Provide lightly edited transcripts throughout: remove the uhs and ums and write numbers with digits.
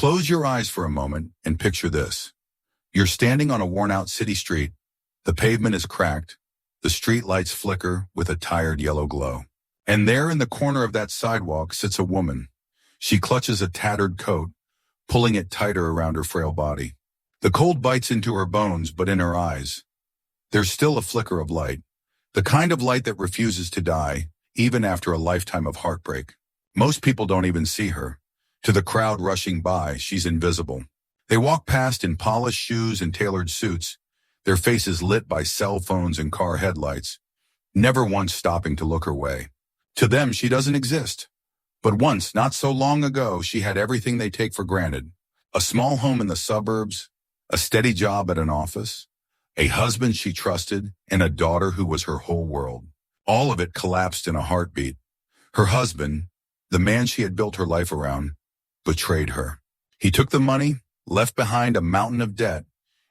Close your eyes for a moment and picture this. You're standing on a worn-out city street. The pavement is cracked. The street lights flicker with a tired yellow glow. And there in the corner of that sidewalk sits a woman. She clutches a tattered coat, pulling it tighter around her frail body. The cold bites into her bones, but in her eyes, there's still a flicker of light. The kind of light that refuses to die, even after a lifetime of heartbreak. Most people don't even see her. To the crowd rushing by, she's invisible. They walk past in polished shoes and tailored suits, their faces lit by cell phones and car headlights, never once stopping to look her way. To them, she doesn't exist. But once, not so long ago, she had everything they take for granted. A small home in the suburbs, a steady job at an office, a husband she trusted, and a daughter who was her whole world. All of it collapsed in a heartbeat. Her husband, the man she had built her life around, betrayed her. He took the money, left behind a mountain of debt,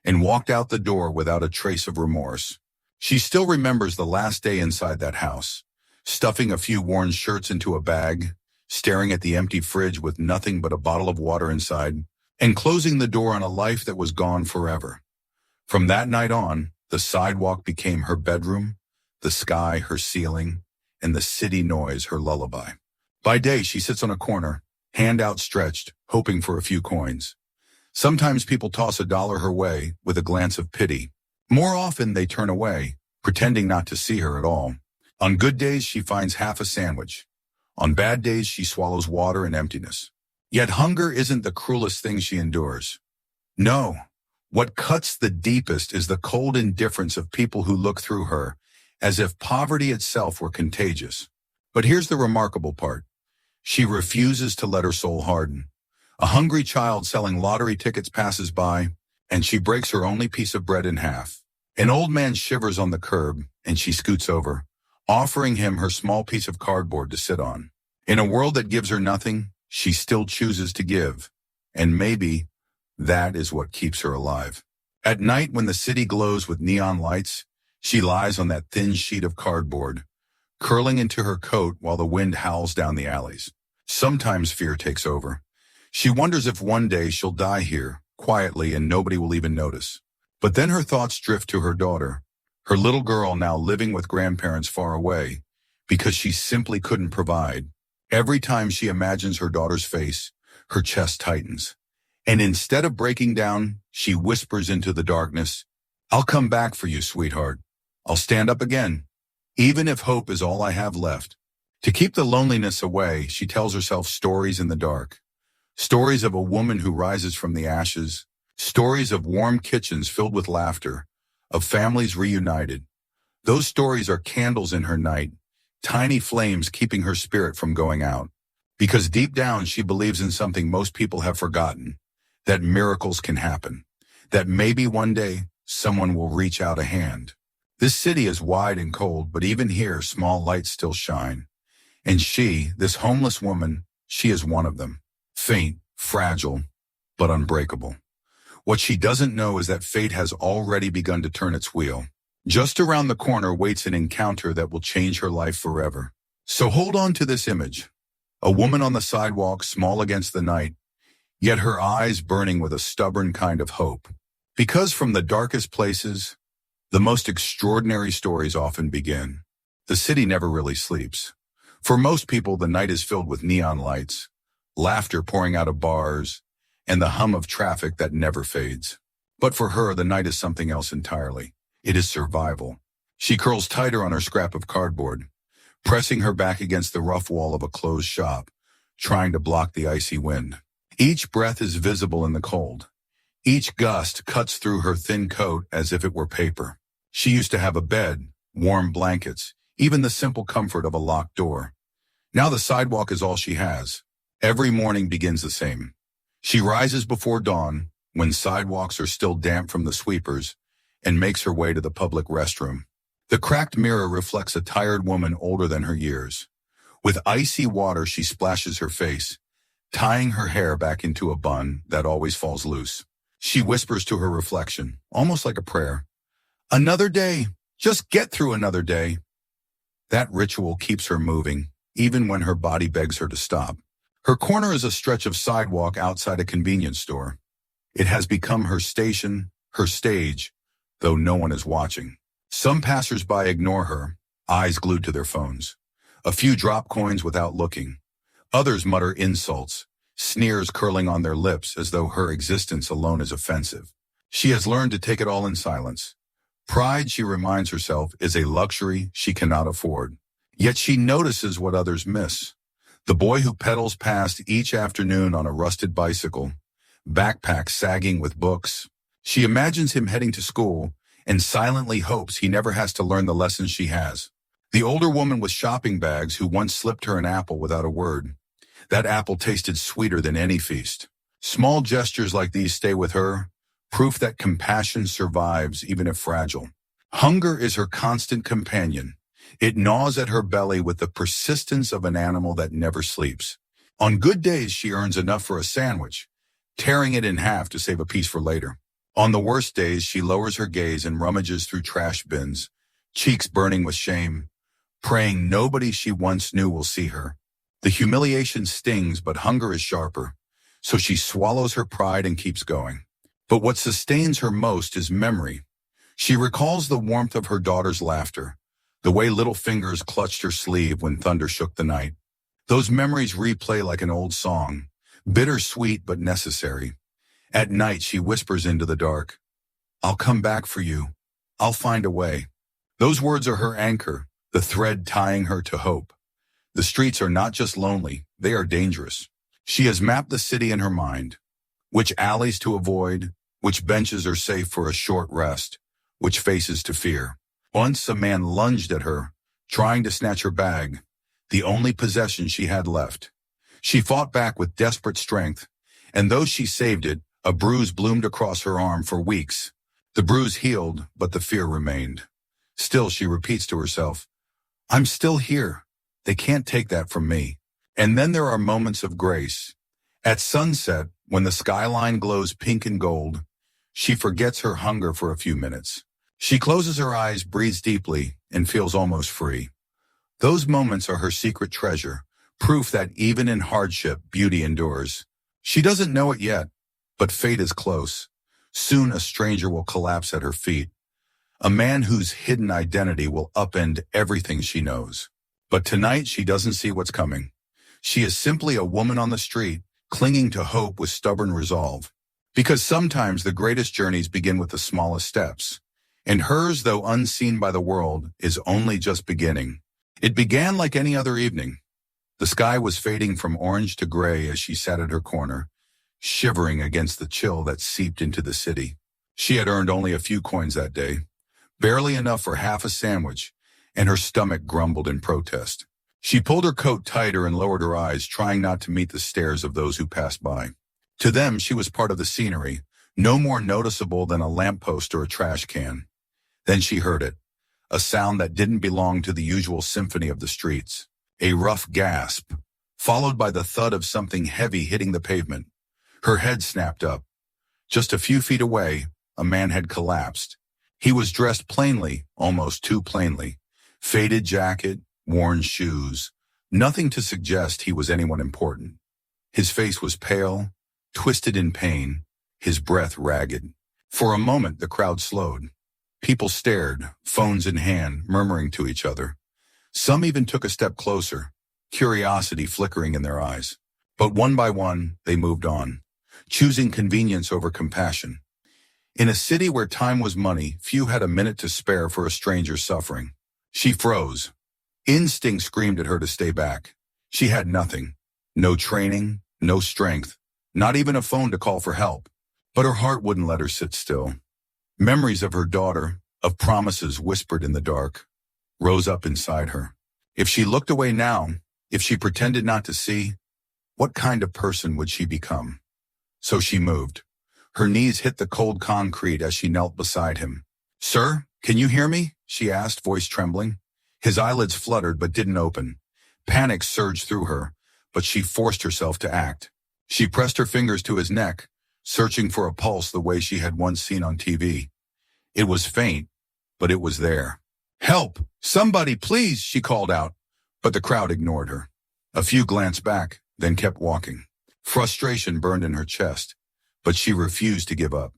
and walked out the door without a trace of remorse. She still remembers the last day inside that house, stuffing a few worn shirts into a bag, staring at the empty fridge with nothing but a bottle of water inside, and closing the door on a life that was gone forever. From that night on, the sidewalk became her bedroom, the sky her ceiling, and the city noise her lullaby. By day, she sits on a corner, hand outstretched, hoping for a few coins. Sometimes people toss $1 her way with a glance of pity. More often, they turn away, pretending not to see her at all. On good days, she finds half a sandwich. On bad days, she swallows water and emptiness. Yet hunger isn't the cruelest thing she endures. No, what cuts the deepest is the cold indifference of people who look through her, as if poverty itself were contagious. But here's the remarkable part. She refuses to let her soul harden. A hungry child selling lottery tickets passes by, and she breaks her only piece of bread in half. An old man shivers on the curb, and she scoots over, offering him her small piece of cardboard to sit on. In a world that gives her nothing, she still chooses to give. And maybe that is what keeps her alive. At night, when the city glows with neon lights, she lies on that thin sheet of cardboard, curling into her coat while the wind howls down the alleys. Sometimes fear takes over. She wonders if one day she'll die here, quietly, and nobody will even notice. But then her thoughts drift to her daughter, her little girl now living with grandparents far away, because she simply couldn't provide. Every time she imagines her daughter's face, her chest tightens. And instead of breaking down, she whispers into the darkness, "I'll come back for you, sweetheart. I'll stand up again, even if hope is all I have left." To keep the loneliness away, she tells herself stories in the dark. Stories of a woman who rises from the ashes. Stories of warm kitchens filled with laughter, of families reunited. Those stories are candles in her night, tiny flames keeping her spirit from going out. Because deep down, she believes in something most people have forgotten, that miracles can happen, that maybe one day someone will reach out a hand. This city is wide and cold, but even here, small lights still shine. And she, this homeless woman, she is one of them. Faint, fragile, but unbreakable. What she doesn't know is that fate has already begun to turn its wheel. Just around the corner waits an encounter that will change her life forever. So hold on to this image. A woman on the sidewalk, small against the night, yet her eyes burning with a stubborn kind of hope. Because from the darkest places, the most extraordinary stories often begin. The city never really sleeps. For most people, the night is filled with neon lights, laughter pouring out of bars, and the hum of traffic that never fades. But for her, the night is something else entirely. It is survival. She curls tighter on her scrap of cardboard, pressing her back against the rough wall of a closed shop, trying to block the icy wind. Each breath is visible in the cold. Each gust cuts through her thin coat as if it were paper. She used to have a bed, warm blankets, even the simple comfort of a locked door. Now the sidewalk is all she has. Every morning begins the same. She rises before dawn, when sidewalks are still damp from the sweepers, and makes her way to the public restroom. The cracked mirror reflects a tired woman older than her years. With icy water, she splashes her face, tying her hair back into a bun that always falls loose. She whispers to her reflection, almost like a prayer, "Another day. Just get through another day." That ritual keeps her moving, even when her body begs her to stop. Her corner is a stretch of sidewalk outside a convenience store. It has become her station, her stage, though no one is watching. Some passers-by ignore her, eyes glued to their phones. A few drop coins without looking. Others mutter insults, sneers curling on their lips as though her existence alone is offensive. She has learned to take it all in silence. Pride, she reminds herself, is a luxury she cannot afford. Yet she notices what others miss. The boy who pedals past each afternoon on a rusted bicycle, backpack sagging with books. She imagines him heading to school and silently hopes he never has to learn the lessons she has. The older woman with shopping bags who once slipped her an apple without a word. That apple tasted sweeter than any feast. Small gestures like these stay with her, proof that compassion survives even if fragile. Hunger is her constant companion. It gnaws at her belly with the persistence of an animal that never sleeps. On good days, she earns enough for a sandwich, tearing it in half to save a piece for later. On the worst days, she lowers her gaze and rummages through trash bins, cheeks burning with shame, praying nobody she once knew will see her. The humiliation stings, but hunger is sharper, so she swallows her pride and keeps going. But what sustains her most is memory. She recalls the warmth of her daughter's laughter, the way little fingers clutched her sleeve when thunder shook the night. Those memories replay like an old song, bittersweet but necessary. At night, she whispers into the dark, "I'll come back for you. I'll find a way." Those words are her anchor, the thread tying her to hope. The streets are not just lonely, they are dangerous. She has mapped the city in her mind. Which alleys to avoid, which benches are safe for a short rest, which faces to fear. Once a man lunged at her, trying to snatch her bag, the only possession she had left. She fought back with desperate strength, and though she saved it, a bruise bloomed across her arm for weeks. The bruise healed, but the fear remained. Still, she repeats to herself, "I'm still here. They can't take that from me." And then there are moments of grace. At sunset, when the skyline glows pink and gold, she forgets her hunger for a few minutes. She closes her eyes, breathes deeply, and feels almost free. Those moments are her secret treasure, proof that even in hardship, beauty endures. She doesn't know it yet, but fate is close. Soon a stranger will collapse at her feet. A man whose hidden identity will upend everything she knows. But tonight she doesn't see what's coming. She is simply a woman on the street, clinging to hope with stubborn resolve. Because sometimes the greatest journeys begin with the smallest steps. And hers, though unseen by the world, is only just beginning. It began like any other evening. The sky was fading from orange to gray as she sat at her corner, shivering against the chill that seeped into the city. She had earned only a few coins that day, barely enough for half a sandwich, and her stomach grumbled in protest. She pulled her coat tighter and lowered her eyes, trying not to meet the stares of those who passed by. To them, she was part of the scenery, no more noticeable than a lamppost or a trash can. Then she heard it, a sound that didn't belong to the usual symphony of the streets. A rough gasp, followed by the thud of something heavy hitting the pavement. Her head snapped up. Just a few feet away, a man had collapsed. He was dressed plainly, almost too plainly. Faded jacket, worn shoes, nothing to suggest he was anyone important. His face was pale, twisted in pain, his breath ragged. For a moment, the crowd slowed. People stared, phones in hand, murmuring to each other. Some even took a step closer, curiosity flickering in their eyes. But one by one, they moved on, choosing convenience over compassion. In a city where time was money, few had a minute to spare for a stranger suffering. She froze. Instinct screamed at her to stay back. She had nothing. No training, no strength, not even a phone to call for help. But her heart wouldn't let her sit still. Memories of her daughter, of promises whispered in the dark, rose up inside her. If she looked away now, if she pretended not to see, what kind of person would she become? So she moved. Her knees hit the cold concrete as she knelt beside him. "Sir, can you hear me?" she asked, voice trembling. His eyelids fluttered but didn't open. Panic surged through her, but she forced herself to act. She pressed her fingers to his neck, searching for a pulse the way she had once seen on TV. It was faint, but it was there. "Help! Somebody, please!" she called out, but the crowd ignored her. A few glanced back, then kept walking. Frustration burned in her chest, but she refused to give up.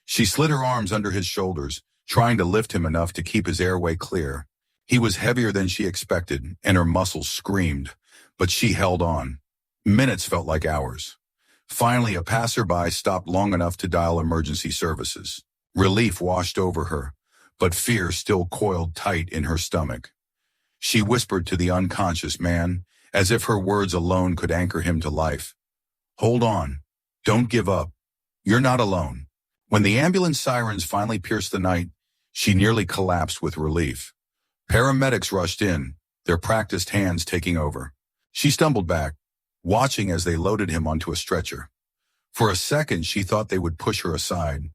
She slid her arms under his shoulders, trying to lift him enough to keep his airway clear. He was heavier than she expected, and her muscles screamed, but she held on. Minutes felt like hours. Finally, a passerby stopped long enough to dial emergency services. Relief washed over her, but fear still coiled tight in her stomach. She whispered to the unconscious man, as if her words alone could anchor him to life. "Hold on. Don't give up. You're not alone." When the ambulance sirens finally pierced the night, she nearly collapsed with relief. Paramedics rushed in, their practiced hands taking over. She stumbled back, watching as they loaded him onto a stretcher. For a second, she thought they would push her aside,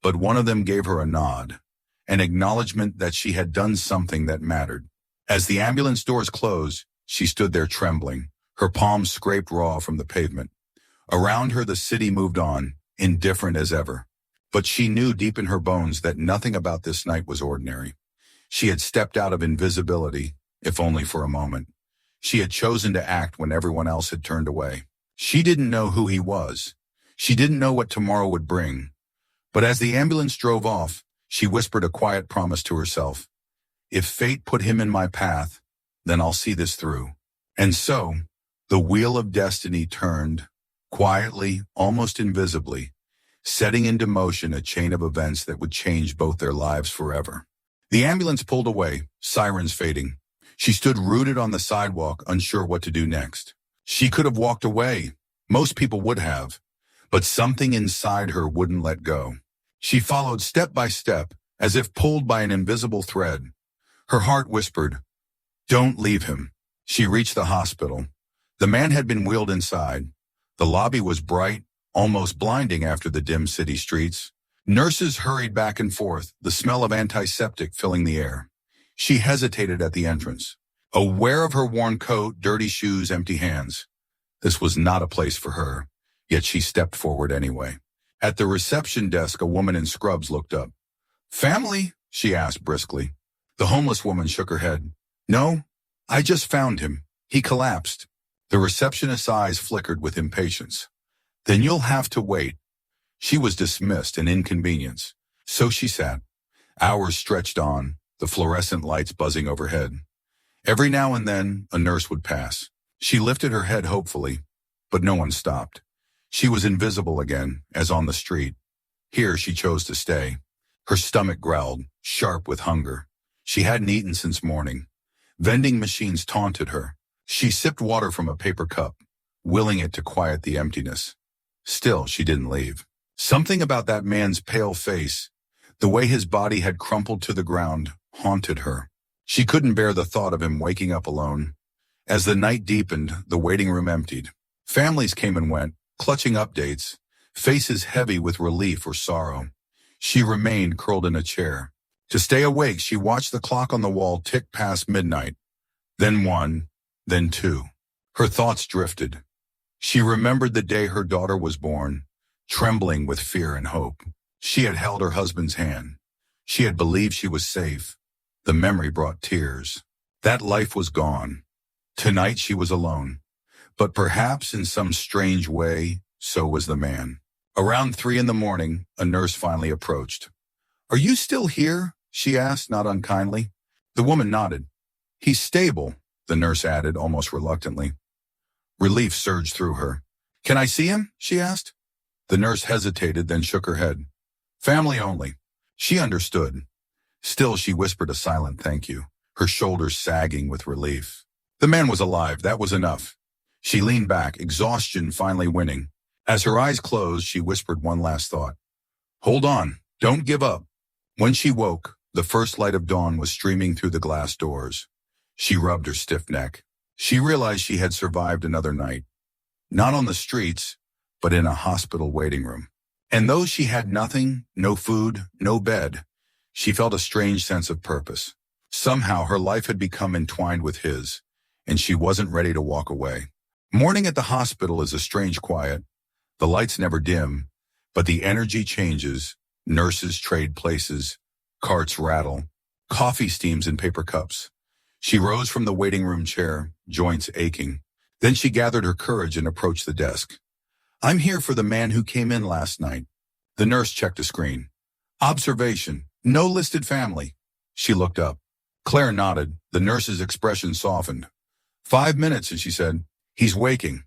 but one of them gave her a nod, an acknowledgement that she had done something that mattered. As the ambulance doors closed, she stood there trembling, her palms scraped raw from the pavement. Around her, the city moved on, indifferent as ever. But she knew deep in her bones that nothing about this night was ordinary. She had stepped out of invisibility, if only for a moment. She had chosen to act when everyone else had turned away. She didn't know who he was. She didn't know what tomorrow would bring. But as the ambulance drove off, she whispered a quiet promise to herself. If fate put him in my path, then I'll see this through. And so, the wheel of destiny turned, quietly, almost invisibly, setting into motion a chain of events that would change both their lives forever. The ambulance pulled away, sirens fading. She stood rooted on the sidewalk, unsure what to do next. She could have walked away. Most people would have. But something inside her wouldn't let go. She followed step by step, as if pulled by an invisible thread. Her heart whispered, "Don't leave him." She reached the hospital. The man had been wheeled inside. The lobby was bright, almost blinding after the dim city streets. Nurses hurried back and forth, the smell of antiseptic filling the air. She hesitated at the entrance, aware of her worn coat, dirty shoes, empty hands. This was not a place for her, yet she stepped forward anyway. At the reception desk, a woman in scrubs looked up. "Family?" she asked briskly. The homeless woman shook her head. "No, I just found him. He collapsed." The receptionist's eyes flickered with impatience. "Then you'll have to wait." She was dismissed, an inconvenience. So she sat. Hours stretched on, the fluorescent lights buzzing overhead. Every now and then, a nurse would pass. She lifted her head hopefully, but no one stopped. She was invisible again, as on the street. Here she chose to stay. Her stomach growled, sharp with hunger. She hadn't eaten since morning. Vending machines taunted her. She sipped water from a paper cup, willing it to quiet the emptiness. Still, she didn't leave. Something about that man's pale face, the way his body had crumpled to the ground, haunted her. She couldn't bear the thought of him waking up alone. As the night deepened, the waiting room emptied. Families came and went, clutching updates, faces heavy with relief or sorrow. She remained curled in a chair. To stay awake, she watched the clock on the wall tick past midnight. Then 1, then 2. Her thoughts drifted. She remembered the day her daughter was born, trembling with fear and hope. She had held her husband's hand. She had believed she was safe. The memory brought tears. That life was gone. Tonight she was alone. But perhaps in some strange way, so was the man. Around 3 a.m, a nurse finally approached. "Are you still here?" she asked, not unkindly. The woman nodded. "He's stable," the nurse added, almost reluctantly. Relief surged through her. "Can I see him?" she asked. The nurse hesitated, then shook her head. "Family only." She understood. Still, she whispered a silent thank you, her shoulders sagging with relief. The man was alive, that was enough. She leaned back, exhaustion finally winning. As her eyes closed, she whispered one last thought. "Hold on, don't give up." When she woke, the first light of dawn was streaming through the glass doors. She rubbed her stiff neck. She realized she had survived another night. Not on the streets, but in a hospital waiting room. And though she had nothing, no food, no bed, she felt a strange sense of purpose. Somehow her life had become entwined with his, and she wasn't ready to walk away. Morning at the hospital is a strange quiet. The lights never dim, but the energy changes. Nurses trade places, carts rattle, coffee steams in paper cups. She rose from the waiting room chair, joints aching. Then she gathered her courage and approached the desk. I'm here for the man who came in last night. The nurse checked a screen. Observation. No listed family. She looked up. Claire nodded. The nurse's expression softened. 5 minutes, and she said, he's waking.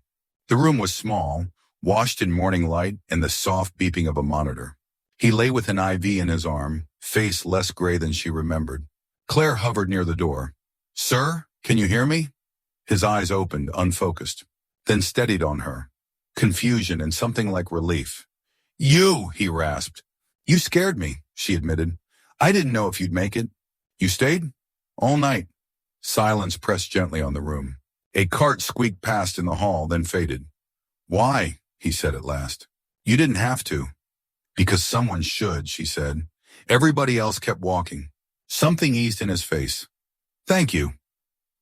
The room was small, washed in morning light and the soft beeping of a monitor. He lay with an IV in his arm, face less gray than she remembered. Claire hovered near the door. Sir, can you hear me? His eyes opened, unfocused, then steadied on her. Confusion and something like relief. You, he rasped. You scared me, she admitted. I didn't know if you'd make it. You stayed? All night. Silence pressed gently on the room. A cart squeaked past in the hall, then faded. Why? He said at last. You didn't have to. Because someone should, she said. Everybody else kept walking. Something eased in his face. Thank you.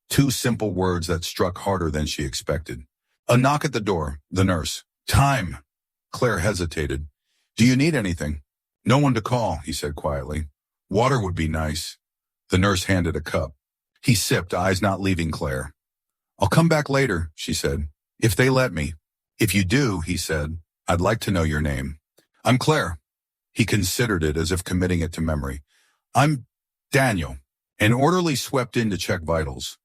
2 simple words that struck harder than she expected. A knock at the door. The nurse. Time. Claire hesitated. Do you need anything? No one to call, he said quietly. Water would be nice. The nurse handed a cup. He sipped, eyes not leaving Claire. I'll come back later, she said. If they let me. If you do, he said, I'd like to know your name. I'm Claire. He considered it as if committing it to memory. I'm Daniel. An orderly swept in to check vitals.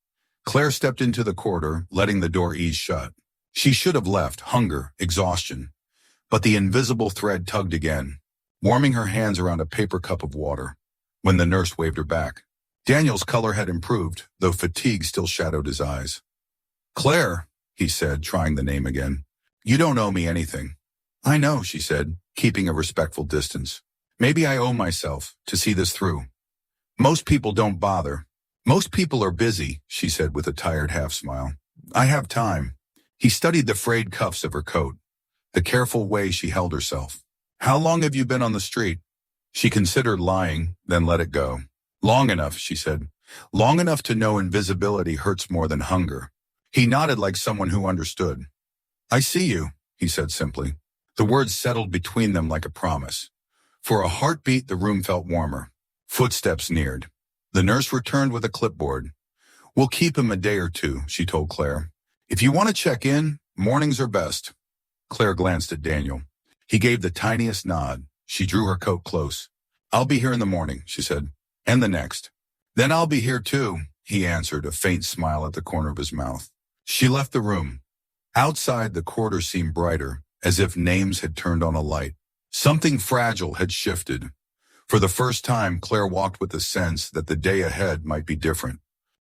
Claire stepped into the corridor, letting the door ease shut. She should have left, hunger, exhaustion. But the invisible thread tugged again, warming her hands around a paper cup of water. When the nurse waved her back, Daniel's color had improved, though fatigue still shadowed his eyes. Claire, he said, trying the name again. You don't owe me anything. I know, she said, keeping a respectful distance. Maybe I owe myself to see this through. Most people don't bother. Most people are busy, she said with a tired half-smile. I have time. He studied the frayed cuffs of her coat, the careful way she held herself. How long have you been on the street? She considered lying, then let it go. Long enough, she said. Long enough to know invisibility hurts more than hunger. He nodded like someone who understood. I see you, he said simply. The words settled between them like a promise. For a heartbeat, the room felt warmer. Footsteps neared. The nurse returned with a clipboard. We'll keep him a day or two, she told Claire. If you want to check in, mornings are best. Claire glanced at Daniel. He gave the tiniest nod. She drew her coat close. I'll be here in the morning, she said. And the next. Then I'll be here too, he answered, a faint smile at the corner of his mouth. She left the room. Outside, the corridor seemed brighter, as if names had turned on a light. Something fragile had shifted. For the first time, Claire walked with the sense that the day ahead might be different.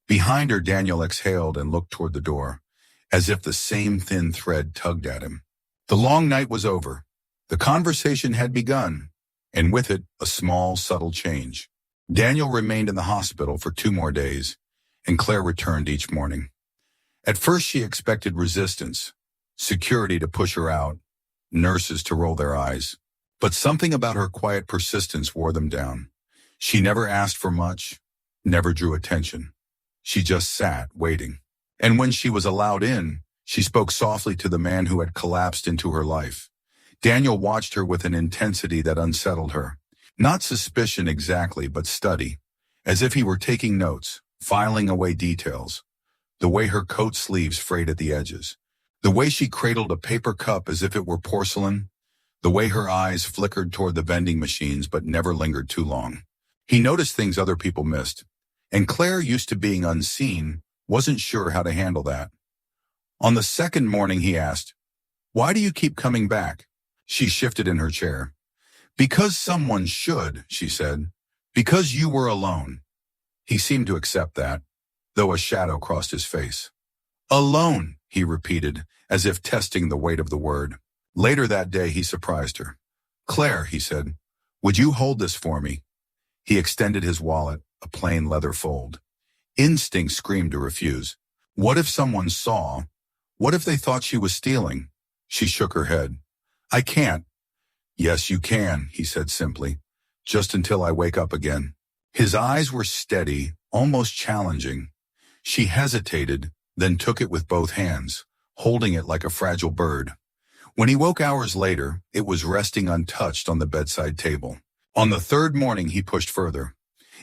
Behind her, Daniel exhaled and looked toward the door, as if the same thin thread tugged at him. The long night was over. The conversation had begun, and with it, a small, subtle change. Daniel remained in the hospital for 2 more days, and Claire returned each morning. At first, she expected resistance, security to push her out, nurses to roll their eyes. But something about her quiet persistence wore them down. She never asked for much, never drew attention. She just sat, waiting. And when she was allowed in, she spoke softly to the man who had collapsed into her life. Daniel watched her with an intensity that unsettled her. Not suspicion exactly, but study, as if he were taking notes, filing away details. The way her coat sleeves frayed at the edges. The way she cradled a paper cup as if it were porcelain. The way her eyes flickered toward the vending machines but never lingered too long. He noticed things other people missed. And Claire, used to being unseen, wasn't sure how to handle that. On the second morning, he asked, Why do you keep coming back? She shifted in her chair. Because someone should, she said. Because you were alone. He seemed to accept that, though a shadow crossed his face. Alone, he repeated, as if testing the weight of the word. Later that day, he surprised her. Claire, he said, would you hold this for me? He extended his wallet, a plain leather fold. Instinct screamed to refuse. What if someone saw? What if they thought she was stealing? She shook her head. I can't. Yes, you can, he said simply, just until I wake up again. His eyes were steady, almost challenging. She hesitated, then took it with both hands, holding it like a fragile bird. When he woke hours later, it was resting untouched on the bedside table. On the third morning, he pushed further.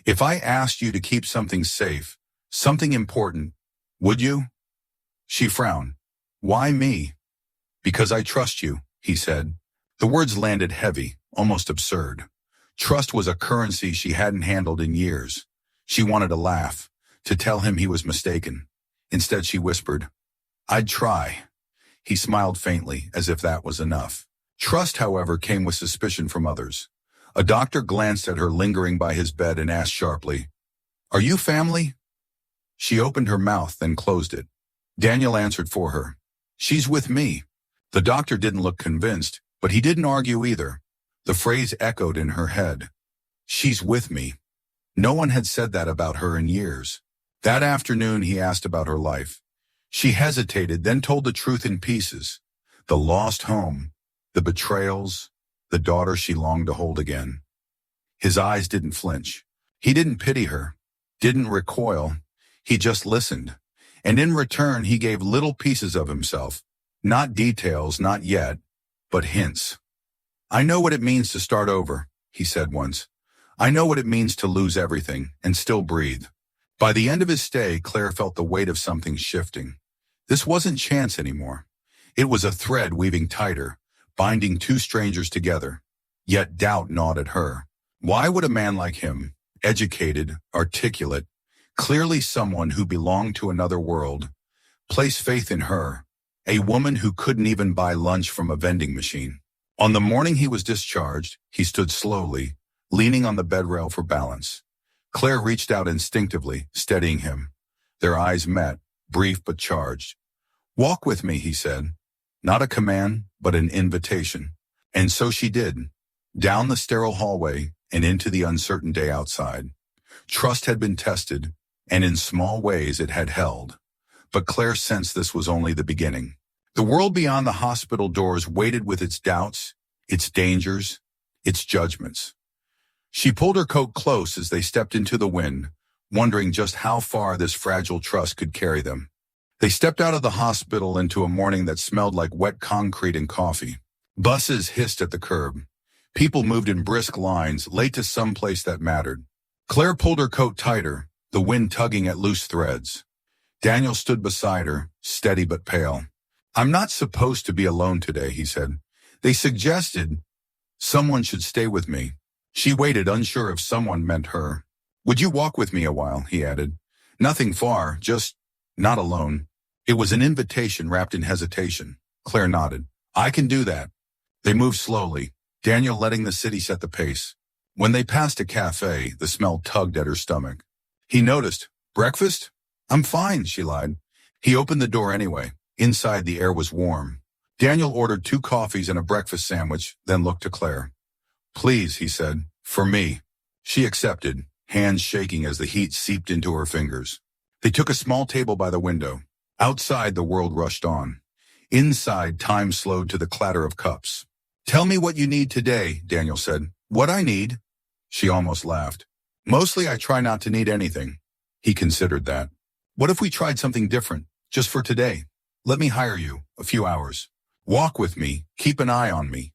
If I asked you to keep something safe, something important, would you? She frowned. Why me? Because I trust you, he said. The words landed heavy, almost absurd. Trust was a currency she hadn't handled in years. She wanted to laugh, to tell him he was mistaken. Instead, she whispered, I'd try. He smiled faintly, as if that was enough. Trust, however, came with suspicion from others. A doctor glanced at her lingering by his bed and asked sharply, Are you family? She opened her mouth, then closed it. Daniel answered for her. She's with me. The doctor didn't look convinced, but he didn't argue either. The phrase echoed in her head. She's with me. No one had said that about her in years. That afternoon he asked about her life. She hesitated, then told the truth in pieces. The lost home, the betrayals, the daughter she longed to hold again. His eyes didn't flinch. He didn't pity her, didn't recoil. He just listened. And in return, he gave little pieces of himself. Not details, not yet, but hints. I know what it means to start over, he said once. I know what it means to lose everything and still breathe. By the end of his stay, Claire felt the weight of something shifting. This wasn't chance anymore. It was a thread weaving tighter, binding two strangers together. Yet doubt gnawed at her. Why would a man like him, educated, articulate, clearly someone who belonged to another world, place faith in her, a woman who couldn't even buy lunch from a vending machine? On the morning he was discharged, he stood slowly, leaning on the bed rail for balance. Claire reached out instinctively, steadying him. Their eyes met, brief but charged. Walk with me, he said. Not a command, but an invitation. And so she did. Down the sterile hallway and into the uncertain day outside. Trust had been tested, and in small ways it had held. But Claire sensed this was only the beginning. The world beyond the hospital doors waited with its doubts, its dangers, its judgments. She pulled her coat close as they stepped into the wind, wondering just how far this fragile trust could carry them. They stepped out of the hospital into a morning that smelled like wet concrete and coffee. Buses hissed at the curb. People moved in brisk lines, late to some place that mattered. Claire pulled her coat tighter, the wind tugging at loose threads. Daniel stood beside her, steady but pale. I'm not supposed to be alone today, he said. They suggested someone should stay with me. She waited, unsure if someone meant her. Would you walk with me a while, he added. Nothing far, just not alone. It was an invitation wrapped in hesitation. Claire nodded. I can do that. They moved slowly, Daniel letting the city set the pace. When they passed a cafe, the smell tugged at her stomach. He noticed. Breakfast? I'm fine, she lied. He opened the door anyway. Inside, the air was warm. Daniel ordered 2 coffees and a breakfast sandwich, then looked to Claire. Please, he said, for me. She accepted, hands shaking as the heat seeped into her fingers. They took a small table by the window. Outside, the world rushed on. Inside, time slowed to the clatter of cups. Tell me what you need today, Daniel said. What I need? She almost laughed. Mostly I try not to need anything. He considered that. What if we tried something different, just for today? Let me hire you, a few hours. Walk with me, keep an eye on me.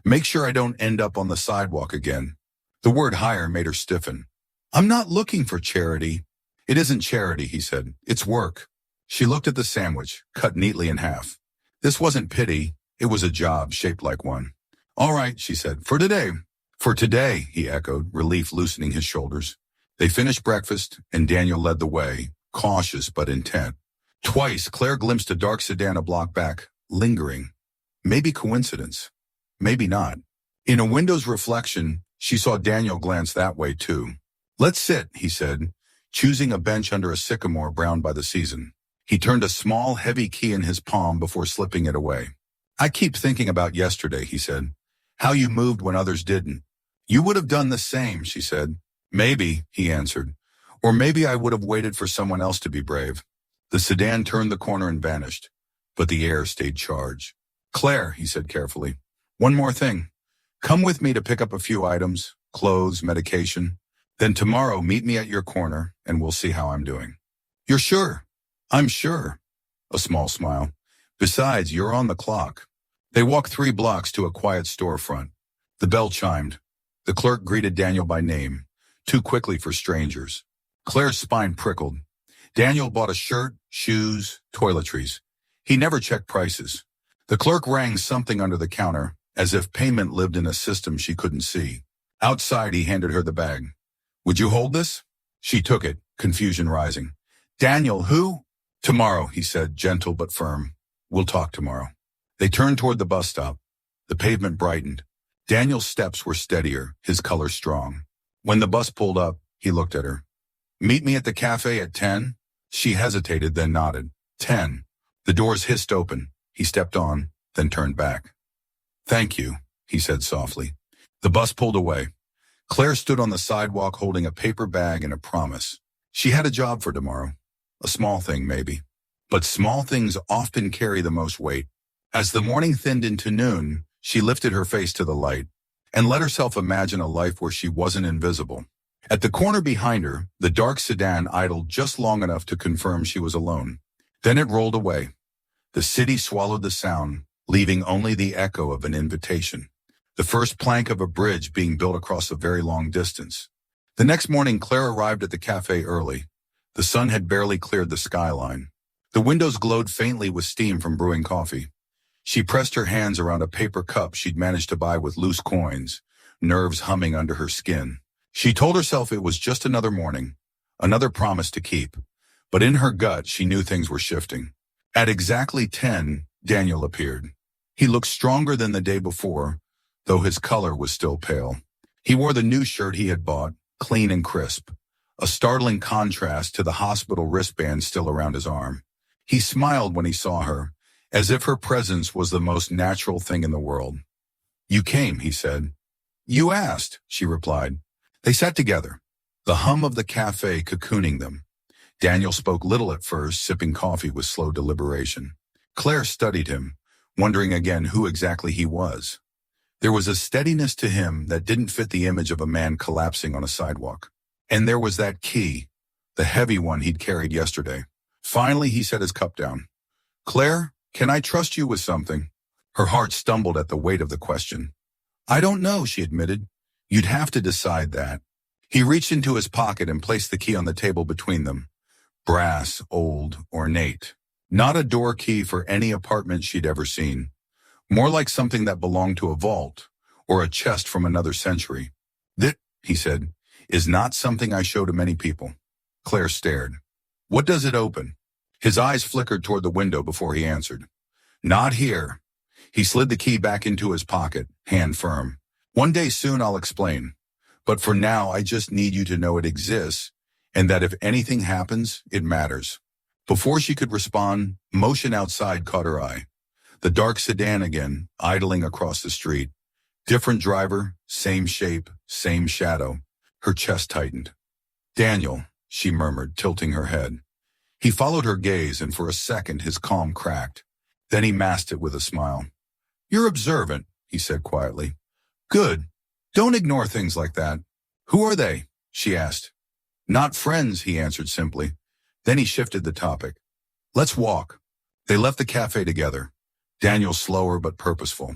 Make sure I don't end up on the sidewalk again. The word hire made her stiffen. I'm not looking for charity. It isn't charity, he said. It's work. She looked at the sandwich, cut neatly in half. This wasn't pity. It was a job shaped like one. All right, she said, for today. For today, he echoed, relief loosening his shoulders. They finished breakfast, and Daniel led the way, cautious but intent. Twice, Claire glimpsed a dark sedan a block back, lingering. Maybe coincidence. Maybe not. In a window's reflection, she saw Daniel glance that way too. Let's sit, he said, choosing a bench under a sycamore browned by the season. He turned a small, heavy key in his palm before slipping it away. I keep thinking about yesterday, he said. How you moved when others didn't. You would have done the same, she said. Maybe, he answered. Or maybe I would have waited for someone else to be brave. The sedan turned the corner and vanished, but the air stayed charged. Claire, he said carefully, one more thing. Come with me to pick up a few items, clothes, medication. Then tomorrow meet me at your corner and we'll see how I'm doing. You're sure? I'm sure. A small smile. Besides, you're on the clock. They walked 3 blocks to a quiet storefront. The bell chimed. The clerk greeted Daniel by name, too quickly for strangers. Claire's spine prickled. Daniel bought a shirt, shoes, toiletries. He never checked prices. The clerk rang something under the counter, as if payment lived in a system she couldn't see. Outside, he handed her the bag. Would you hold this? She took it, confusion rising. Daniel, who? Tomorrow, he said, gentle but firm. We'll talk tomorrow. They turned toward the bus stop. The pavement brightened. Daniel's steps were steadier, his color strong. When the bus pulled up, he looked at her. Meet me at the cafe at 10? She hesitated, then nodded. 10. The doors hissed open. He stepped on, then turned back. Thank you, he said softly. The bus pulled away. Claire stood on the sidewalk holding a paper bag and a promise. She had a job for tomorrow. A small thing, maybe. But small things often carry the most weight. As the morning thinned into noon, she lifted her face to the light and let herself imagine a life where she wasn't invisible. At the corner behind her, the dark sedan idled just long enough to confirm she was alone. Then it rolled away. The city swallowed the sound, leaving only the echo of an invitation. The first plank of a bridge being built across a very long distance. The next morning, Claire arrived at the cafe early. The sun had barely cleared the skyline. The windows glowed faintly with steam from brewing coffee. She pressed her hands around a paper cup she'd managed to buy with loose coins, nerves humming under her skin. She told herself it was just another morning, another promise to keep. But in her gut, she knew things were shifting. At exactly 10, Daniel appeared. He looked stronger than the day before, though his color was still pale. He wore the new shirt he had bought, clean and crisp, a startling contrast to the hospital wristband still around his arm. He smiled when he saw her, as if her presence was the most natural thing in the world. You came, he said. You asked, she replied. They sat together, the hum of the cafe cocooning them. Daniel spoke little at first, sipping coffee with slow deliberation. Claire studied him, wondering again who exactly he was. There was a steadiness to him that didn't fit the image of a man collapsing on a sidewalk. And there was that key, the heavy one he'd carried yesterday. Finally, he set his cup down. Claire, can I trust you with something? Her heart stumbled at the weight of the question. I don't know, she admitted. You'd have to decide that. He reached into his pocket and placed the key on the table between them. Brass, old, ornate. Not a door key for any apartment she'd ever seen. More like something that belonged to a vault or a chest from another century. That, he said, is not something I show to many people. Claire stared. What does it open? His eyes flickered toward the window before he answered. Not here. He slid the key back into his pocket, hand firm. One day soon I'll explain. But for now, I just need you to know it exists, and that if anything happens, it matters. Before she could respond, motion outside caught her eye. The dark sedan again, idling across the street. Different driver, same shape, same shadow. Her chest tightened. Daniel, she murmured, tilting her head. He followed her gaze, and for a second his calm cracked. Then he masked it with a smile. You're observant, he said quietly. Good. Don't ignore things like that. Who are they? She asked. Not friends, he answered simply. Then he shifted the topic. Let's walk. They left the cafe together. Daniel slower but purposeful.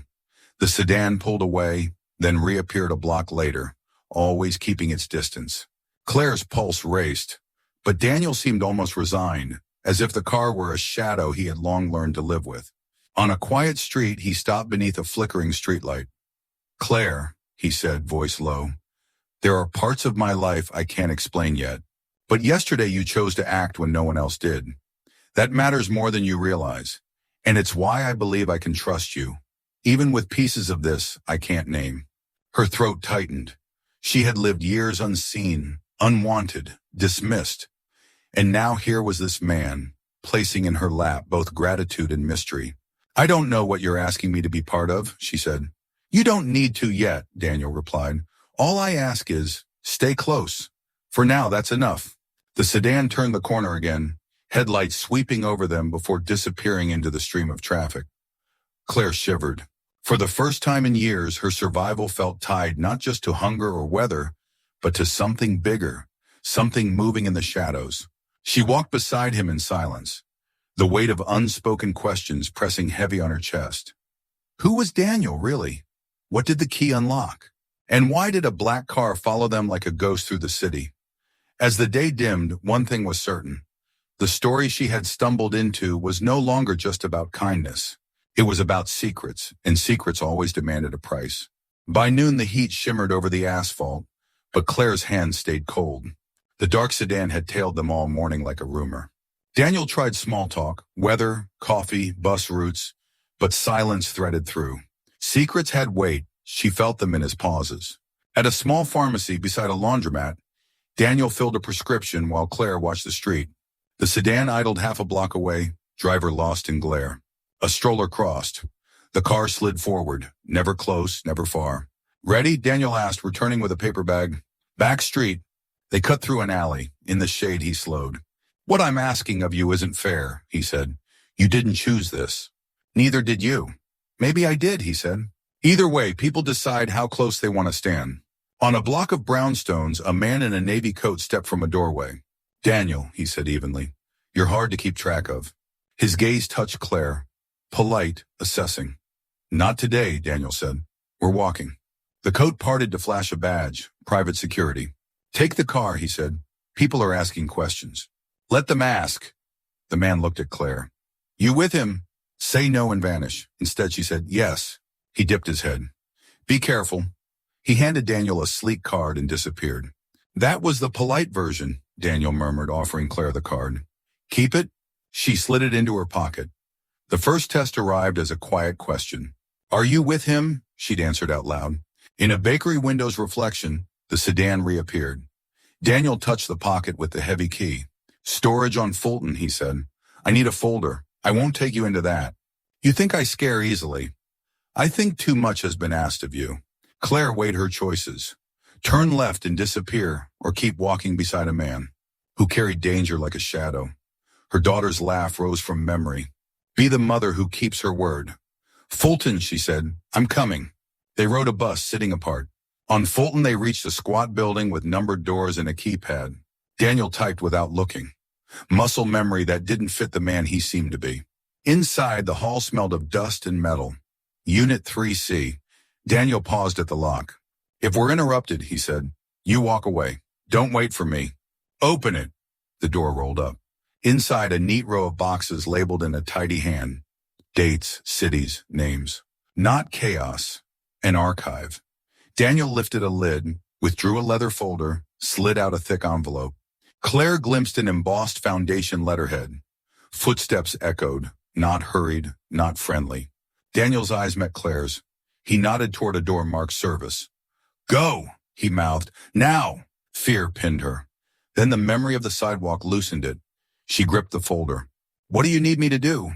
The sedan pulled away, then reappeared a block later, always keeping its distance. Claire's pulse raced, but Daniel seemed almost resigned, as if the car were a shadow he had long learned to live with. On a quiet street, he stopped beneath a flickering streetlight. Claire, he said, voice low, there are parts of my life I can't explain yet. But yesterday you chose to act when no one else did. That matters more than you realize. And it's why I believe I can trust you, even with pieces of this I can't name. Her throat tightened. She had lived years unseen, unwanted, dismissed. And now here was this man, placing in her lap both gratitude and mystery. I don't know what you're asking me to be part of, she said. You don't need to yet, Daniel replied. All I ask is, stay close. For now, that's enough. The sedan turned the corner again, headlights sweeping over them before disappearing into the stream of traffic. Claire shivered. For the first time in years, her survival felt tied not just to hunger or weather, but to something bigger, something moving in the shadows. She walked beside him in silence, the weight of unspoken questions pressing heavy on her chest. Who was Daniel, really? What did the key unlock? And why did a black car follow them like a ghost through the city? As the day dimmed, one thing was certain. The story she had stumbled into was no longer just about kindness. It was about secrets, and secrets always demanded a price. By noon, the heat shimmered over the asphalt, but Claire's hands stayed cold. The dark sedan had tailed them all morning like a rumor. Daniel tried small talk, weather, coffee, bus routes, but silence threaded through. Secrets had weight. She felt them in his pauses. At a small pharmacy beside a laundromat, Daniel filled a prescription while Claire watched the street. The sedan idled half a block away, driver lost in glare. A stroller crossed. The car slid forward, never close, never far. Ready? Daniel asked, returning with a paper bag. Back street. They cut through an alley. In the shade, he slowed. What I'm asking of you isn't fair, he said. You didn't choose this. Neither did you. Maybe I did, he said. Either way, people decide how close they want to stand. On a block of brownstones, a man in a navy coat stepped from a doorway. Daniel, he said evenly, you're hard to keep track of. His gaze touched Claire, polite, assessing. Not today, Daniel said. We're walking. The coat parted to flash a badge, private security. Take the car, he said. People are asking questions. Let them ask. The man looked at Claire. You with him? Say no and vanish. Instead, she said, yes. He dipped his head. Be careful. He handed Daniel a sleek card and disappeared. That was the polite version, Daniel murmured, offering Claire the card. Keep it? She slid it into her pocket. The first test arrived as a quiet question. Are you with him? She'd answered out loud. In a bakery window's reflection, the sedan reappeared. Daniel touched the pocket with the heavy key. Storage on Fulton, he said. I need a folder. I won't take you into that. You think I scare easily. I think too much has been asked of you. Claire weighed her choices. Turn left and disappear, or keep walking beside a man who carried danger like a shadow. Her daughter's laugh rose from memory. Be the mother who keeps her word. Fulton, she said, I'm coming. They rode a bus, sitting apart. On Fulton, they reached a squat building with numbered doors and a keypad. Daniel typed without looking. Muscle memory that didn't fit the man he seemed to be. Inside, the hall smelled of dust and metal. Unit 3C. Daniel paused at the lock. If we're interrupted, he said, you walk away. Don't wait for me. Open it. The door rolled up. Inside, a neat row of boxes labeled in a tidy hand. Dates, cities, names. Not chaos. An archive. Daniel lifted a lid, withdrew a leather folder, slid out a thick envelope. Claire glimpsed an embossed foundation letterhead. Footsteps echoed, not hurried, not friendly. Daniel's eyes met Claire's. He nodded toward a door marked service. Go, he mouthed. Now! Fear pinned her. Then the memory of the sidewalk loosened it. She gripped the folder. What do you need me to do?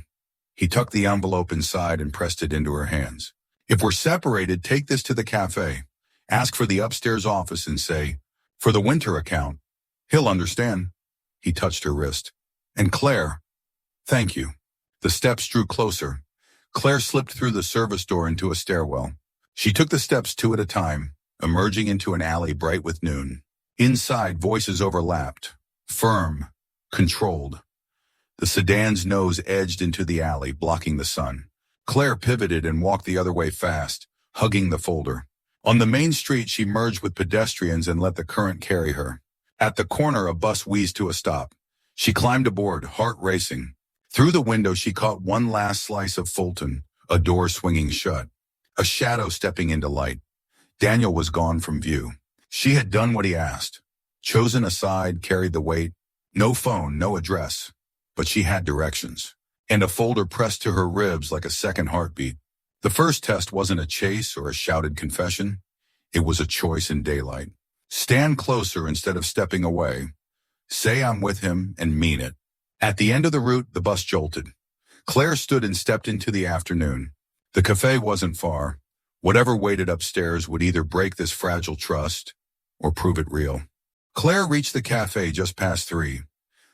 He tucked the envelope inside and pressed it into her hands. If we're separated, take this to the cafe. Ask for the upstairs office and say, for the winter account. He'll understand. He touched her wrist. And Claire, thank you. The steps drew closer. Claire slipped through the service door into a stairwell. She took the steps two at a time, emerging into an alley bright with noon. Inside, voices overlapped. Firm. Controlled. The sedan's nose edged into the alley, blocking the sun. Claire pivoted and walked the other way fast, hugging the folder. On the main street, she merged with pedestrians and let the current carry her. At the corner, a bus wheezed to a stop. She climbed aboard, heart racing. Through the window, she caught one last slice of Fulton, a door swinging shut. A shadow stepping into light. Daniel was gone from view. She had done what he asked. Chosen a side, carried the weight. No phone, no address. But she had directions. And a folder pressed to her ribs like a second heartbeat. The first test wasn't a chase or a shouted confession. It was a choice in daylight. Stand closer instead of stepping away. Say I'm with him and mean it. At the end of the route, the bus jolted. Claire stood and stepped into the afternoon. The cafe wasn't far. Whatever waited upstairs would either break this fragile trust or prove it real. Claire reached the cafe just past 3.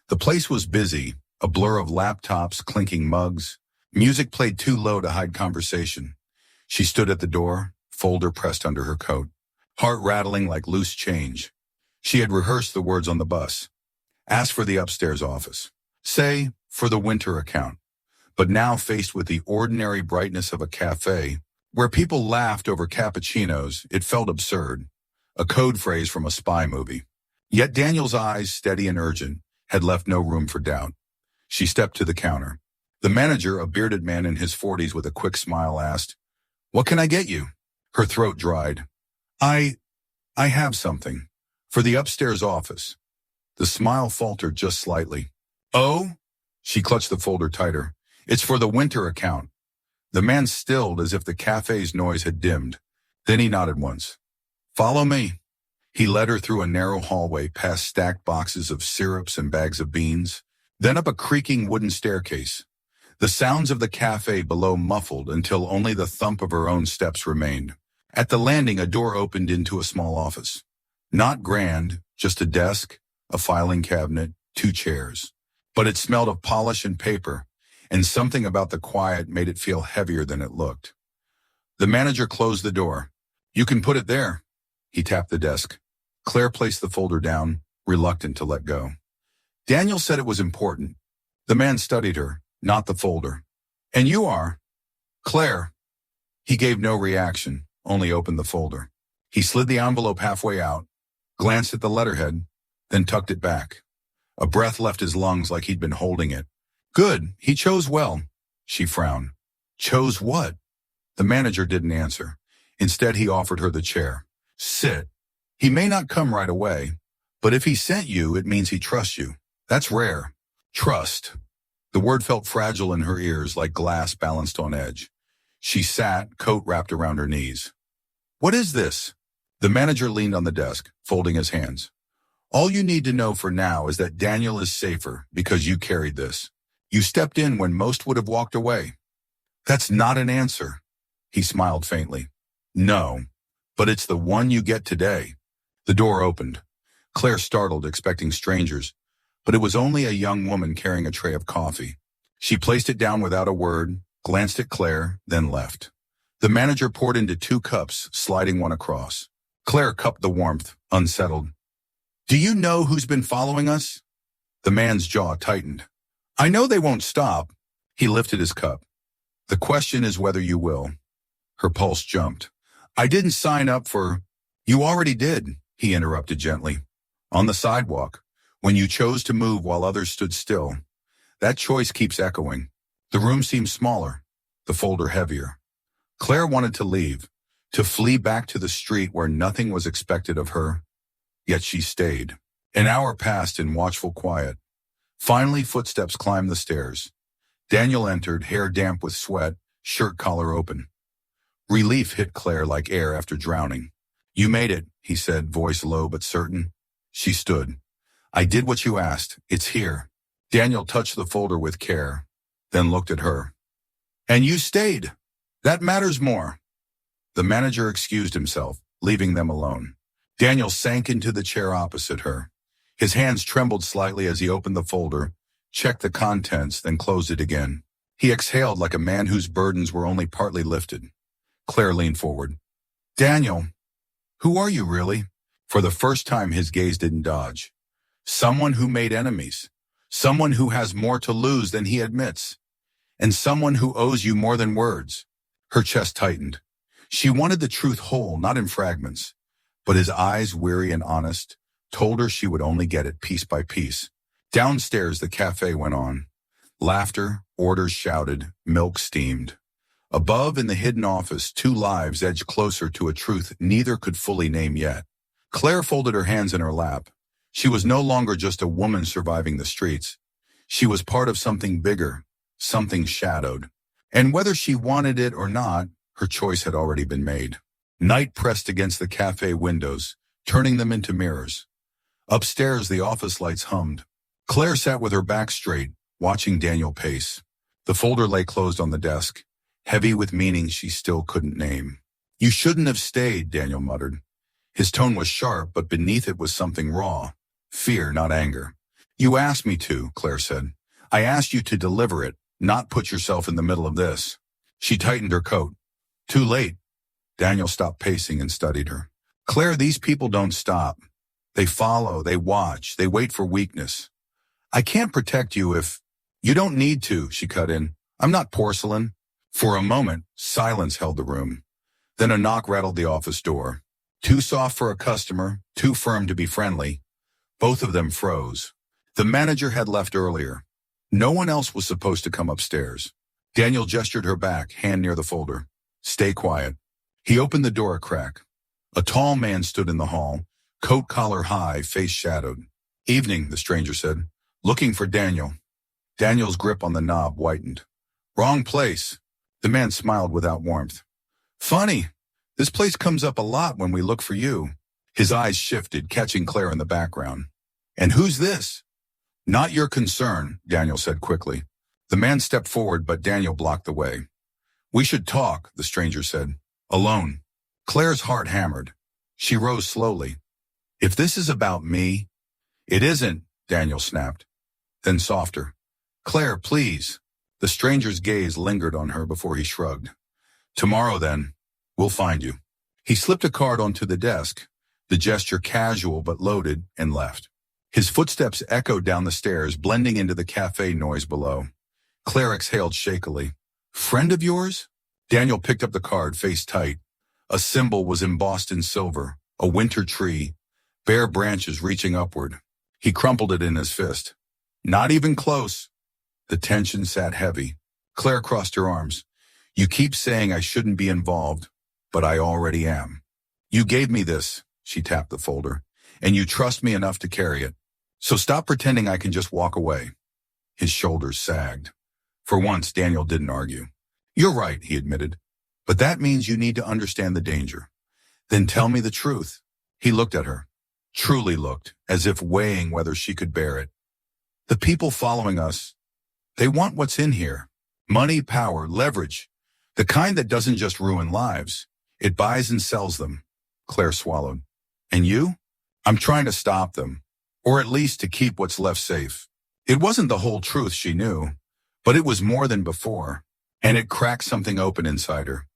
The place was busy, a blur of laptops, clinking mugs. Music played too low to hide conversation. She stood at the door, folder pressed under her coat, heart rattling like loose change. She had rehearsed the words on the bus. Ask for the upstairs office. Say, for the winter account. But now faced with the ordinary brightness of a cafe, where people laughed over cappuccinos, it felt absurd. A code phrase from a spy movie. Yet Daniel's eyes, steady and urgent, had left no room for doubt. She stepped to the counter. The manager, a bearded man in his 40s with a quick smile, asked, "What can I get you?" Her throat dried. I have something. For the upstairs office." The smile faltered just slightly. "Oh?" She clutched the folder tighter. "It's for the winter account." The man stilled as if the cafe's noise had dimmed. Then he nodded once. "Follow me." He led her through a narrow hallway past stacked boxes of syrups and bags of beans, then up a creaking wooden staircase. The sounds of the cafe below muffled until only the thump of her own steps remained. At the landing, a door opened into a small office. Not grand, just a desk, a filing cabinet, 2 chairs. But it smelled of polish and paper, and something about the quiet made it feel heavier than it looked. The manager closed the door. "You can put it there." He tapped the desk. Claire placed the folder down, reluctant to let go. "Daniel said it was important." The man studied her, not the folder. "And you are?" "Claire." He gave no reaction, only opened the folder. He slid the envelope halfway out, glanced at the letterhead, then tucked it back. A breath left his lungs like he'd been holding it. "Good, he chose well." She frowned. "Chose what?" The manager didn't answer. Instead, he offered her the chair. "Sit. He may not come right away, but if he sent you, it means he trusts you. That's rare." Trust. The word felt fragile in her ears, like glass balanced on edge. She sat, coat wrapped around her knees. "What is this?" The manager leaned on the desk, folding his hands. "All you need to know for now is that Daniel is safer because you carried this. You stepped in when most would have walked away." "That's not an answer." He smiled faintly. "No, but it's the one you get today." The door opened. Claire startled, expecting strangers, but it was only a young woman carrying a tray of coffee. She placed it down without a word, glanced at Claire, then left. The manager poured into 2 cups, sliding one across. Claire cupped the warmth, unsettled. "Do you know who's been following us?" The man's jaw tightened. "I know they won't stop." He lifted his cup. "The question is whether you will." Her pulse jumped. "I didn't sign up for—" "You already did," he interrupted gently. "On the sidewalk, when you chose to move while others stood still. That choice keeps echoing." The room seemed smaller, the folder heavier. Claire wanted to leave, to flee back to the street where nothing was expected of her. Yet she stayed. An hour passed in watchful quiet. Finally, footsteps climbed the stairs. Daniel entered, hair damp with sweat, shirt collar open. Relief hit Claire like air after drowning. "You made it," he said, voice low but certain. She stood. "I did what you asked. It's here." Daniel touched the folder with care, then looked at her. "And you stayed. That matters more." The manager excused himself, leaving them alone. Daniel sank into the chair opposite her. His hands trembled slightly as he opened the folder, checked the contents, then closed it again. He exhaled like a man whose burdens were only partly lifted. Claire leaned forward. "Daniel, who are you really?" For the first time, his gaze didn't dodge. "Someone who made enemies. Someone who has more to lose than he admits. And someone who owes you more than words." Her chest tightened. She wanted the truth whole, not in fragments. But his eyes, weary and honest, told her she would only get it piece by piece. Downstairs, the cafe went on. Laughter, orders shouted, milk steamed. Above, in the hidden office, 2 lives edged closer to a truth neither could fully name yet. Claire folded her hands in her lap. She was no longer just a woman surviving the streets. She was part of something bigger, something shadowed. And whether she wanted it or not, her choice had already been made. Night pressed against the cafe windows, turning them into mirrors. Upstairs, the office lights hummed. Claire sat with her back straight, watching Daniel pace. The folder lay closed on the desk, heavy with meanings she still couldn't name. "You shouldn't have stayed," Daniel muttered. His tone was sharp, but beneath it was something raw. Fear, not anger. "You asked me to," Claire said. "I asked you to deliver it, not put yourself in the middle of this." She tightened her coat. "Too late." Daniel stopped pacing and studied her. "Claire, these people don't stop. They follow, they watch, they wait for weakness. I can't protect you if—" "You don't need to," she cut in. "I'm not porcelain." For a moment, silence held the room. Then a knock rattled the office door. Too soft for a customer, too firm to be friendly. Both of them froze. The manager had left earlier. No one else was supposed to come upstairs. Daniel gestured her back, hand near the folder. Stay quiet. He opened the door a crack. A tall man stood in the hall, coat collar high, face shadowed. Evening, the stranger said. Looking for Daniel. Daniel's grip on the knob whitened. Wrong place. The man smiled without warmth. Funny. This place comes up a lot when we look for you. His eyes shifted, catching Claire in the background. And who's this? Not your concern, Daniel said quickly. The man stepped forward, but Daniel blocked the way. We should talk, the stranger said. Alone. Claire's heart hammered. She rose slowly. If this is about me... It isn't, Daniel snapped. Then softer. Claire, please. The stranger's gaze lingered on her before he shrugged. Tomorrow, then. We'll find you. He slipped a card onto the desk, the gesture casual but loaded, and left. His footsteps echoed down the stairs, blending into the cafe noise below. Claire exhaled shakily. Friend of yours? Daniel picked up the card, face tight. A symbol was embossed in silver, a winter tree, bare branches reaching upward. He crumpled it in his fist. Not even close. The tension sat heavy. Claire crossed her arms. You keep saying I shouldn't be involved, but I already am. You gave me this, she tapped the folder, and you trust me enough to carry it. So stop pretending I can just walk away. His shoulders sagged. For once, Daniel didn't argue. You're right, he admitted. But that means you need to understand the danger. Then tell me the truth. He looked at her. Truly looked, as if weighing whether she could bear it. The people following us, they want what's in here. Money, power, leverage. The kind that doesn't just ruin lives. It buys and sells them. Claire swallowed. And you? I'm trying to stop them. Or at least to keep what's left safe. It wasn't the whole truth, she knew. But it was more than before. And it cracked something open inside her.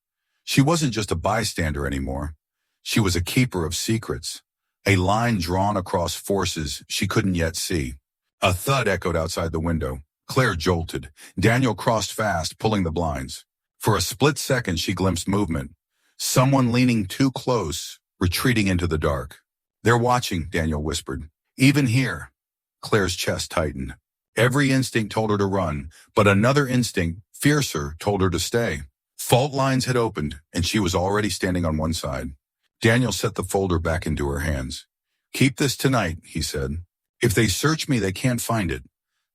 She wasn't just a bystander anymore. She was a keeper of secrets. A line drawn across forces she couldn't yet see. A thud echoed outside the window. Claire jolted. Daniel crossed fast, pulling the blinds. For a split second, she glimpsed movement. Someone leaning too close, retreating into the dark. They're watching, Daniel whispered. Even here. Claire's chest tightened. Every instinct told her to run, but another instinct, fiercer, told her to stay. Fault lines had opened, and she was already standing on one side. Daniel set the folder back into her hands. Keep this tonight, he said. If they search me, they can't find it.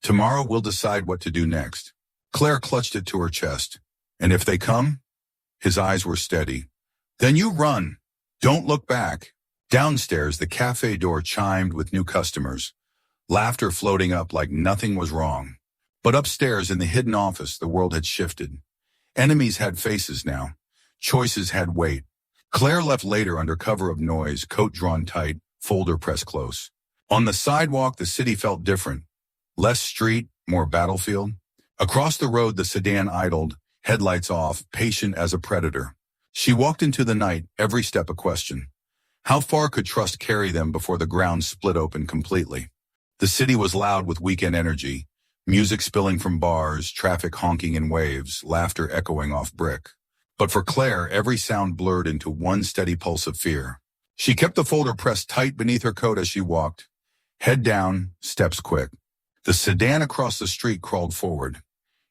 Tomorrow we'll decide what to do next. Claire clutched it to her chest. And if they come? His eyes were steady. Then you run. Don't look back. Downstairs, the cafe door chimed with new customers. Laughter floating up like nothing was wrong. But upstairs in the hidden office, the world had shifted. Enemies had faces now. Choices had weight. Claire left later under cover of noise, coat drawn tight, folder pressed close. On the sidewalk, the city felt different. Less street, more battlefield. Across the road, the sedan idled, headlights off, patient as a predator. She walked into the night, every step a question. How far could trust carry them before the ground split open completely? The city was loud with weekend energy, music spilling from bars, traffic honking in waves, laughter echoing off brick. But for Claire, every sound blurred into one steady pulse of fear. She kept the folder pressed tight beneath her coat as she walked. Head down, steps quick. The sedan across the street crawled forward.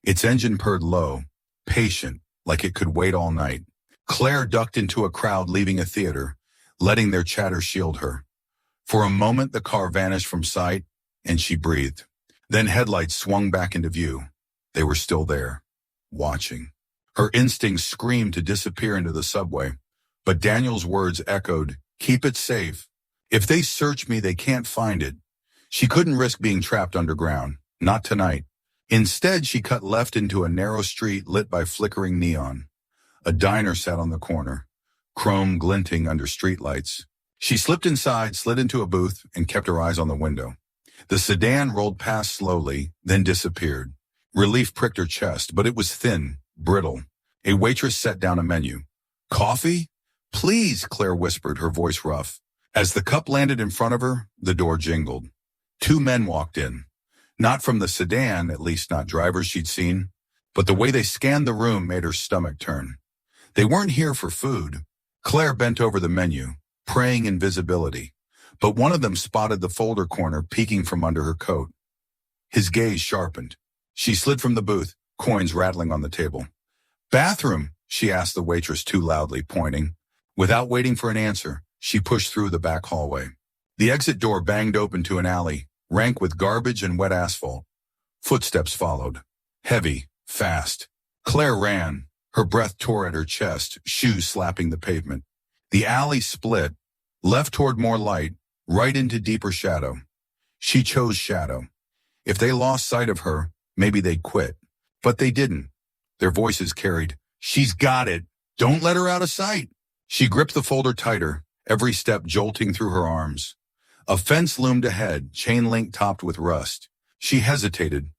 Its engine purred low, patient, like it could wait all night. Claire ducked into a crowd leaving a theater, letting their chatter shield her. For a moment, the car vanished from sight, and she breathed. Then headlights swung back into view. They were still there, watching. Her instincts screamed to disappear into the subway, but Daniel's words echoed, keep it safe. If they search me, they can't find it. She couldn't risk being trapped underground, not tonight. Instead, she cut left into a narrow street lit by flickering neon. A diner sat on the corner, chrome glinting under streetlights. She slipped inside, slid into a booth, and kept her eyes on the window. The sedan rolled past slowly, then disappeared. Relief pricked her chest, but it was thin, brittle. A waitress set down a menu. Coffee? Please, Claire whispered, her voice rough. As the cup landed in front of her, the door jingled. Two men walked in. Not from the sedan, at least not drivers she'd seen, but the way they scanned the room made her stomach turn. They weren't here for food. Claire bent over the menu, praying invisibility. But one of them spotted the folder corner peeking from under her coat. His gaze sharpened. She slid from the booth, coins rattling on the table. "Bathroom," she asked the waitress too loudly, pointing. Without waiting for an answer, she pushed through the back hallway. The exit door banged open to an alley, rank with garbage and wet asphalt. Footsteps followed. Heavy, fast. Claire ran. Her breath tore at her chest, shoes slapping the pavement. The alley split, left toward more light, right into deeper shadow. She chose shadow. If they lost sight of her, maybe they'd quit. But they didn't. Their voices carried, "She's got it. Don't let her out of sight." She gripped the folder tighter, every step jolting through her arms. A fence loomed ahead, chain link topped with rust. She hesitated,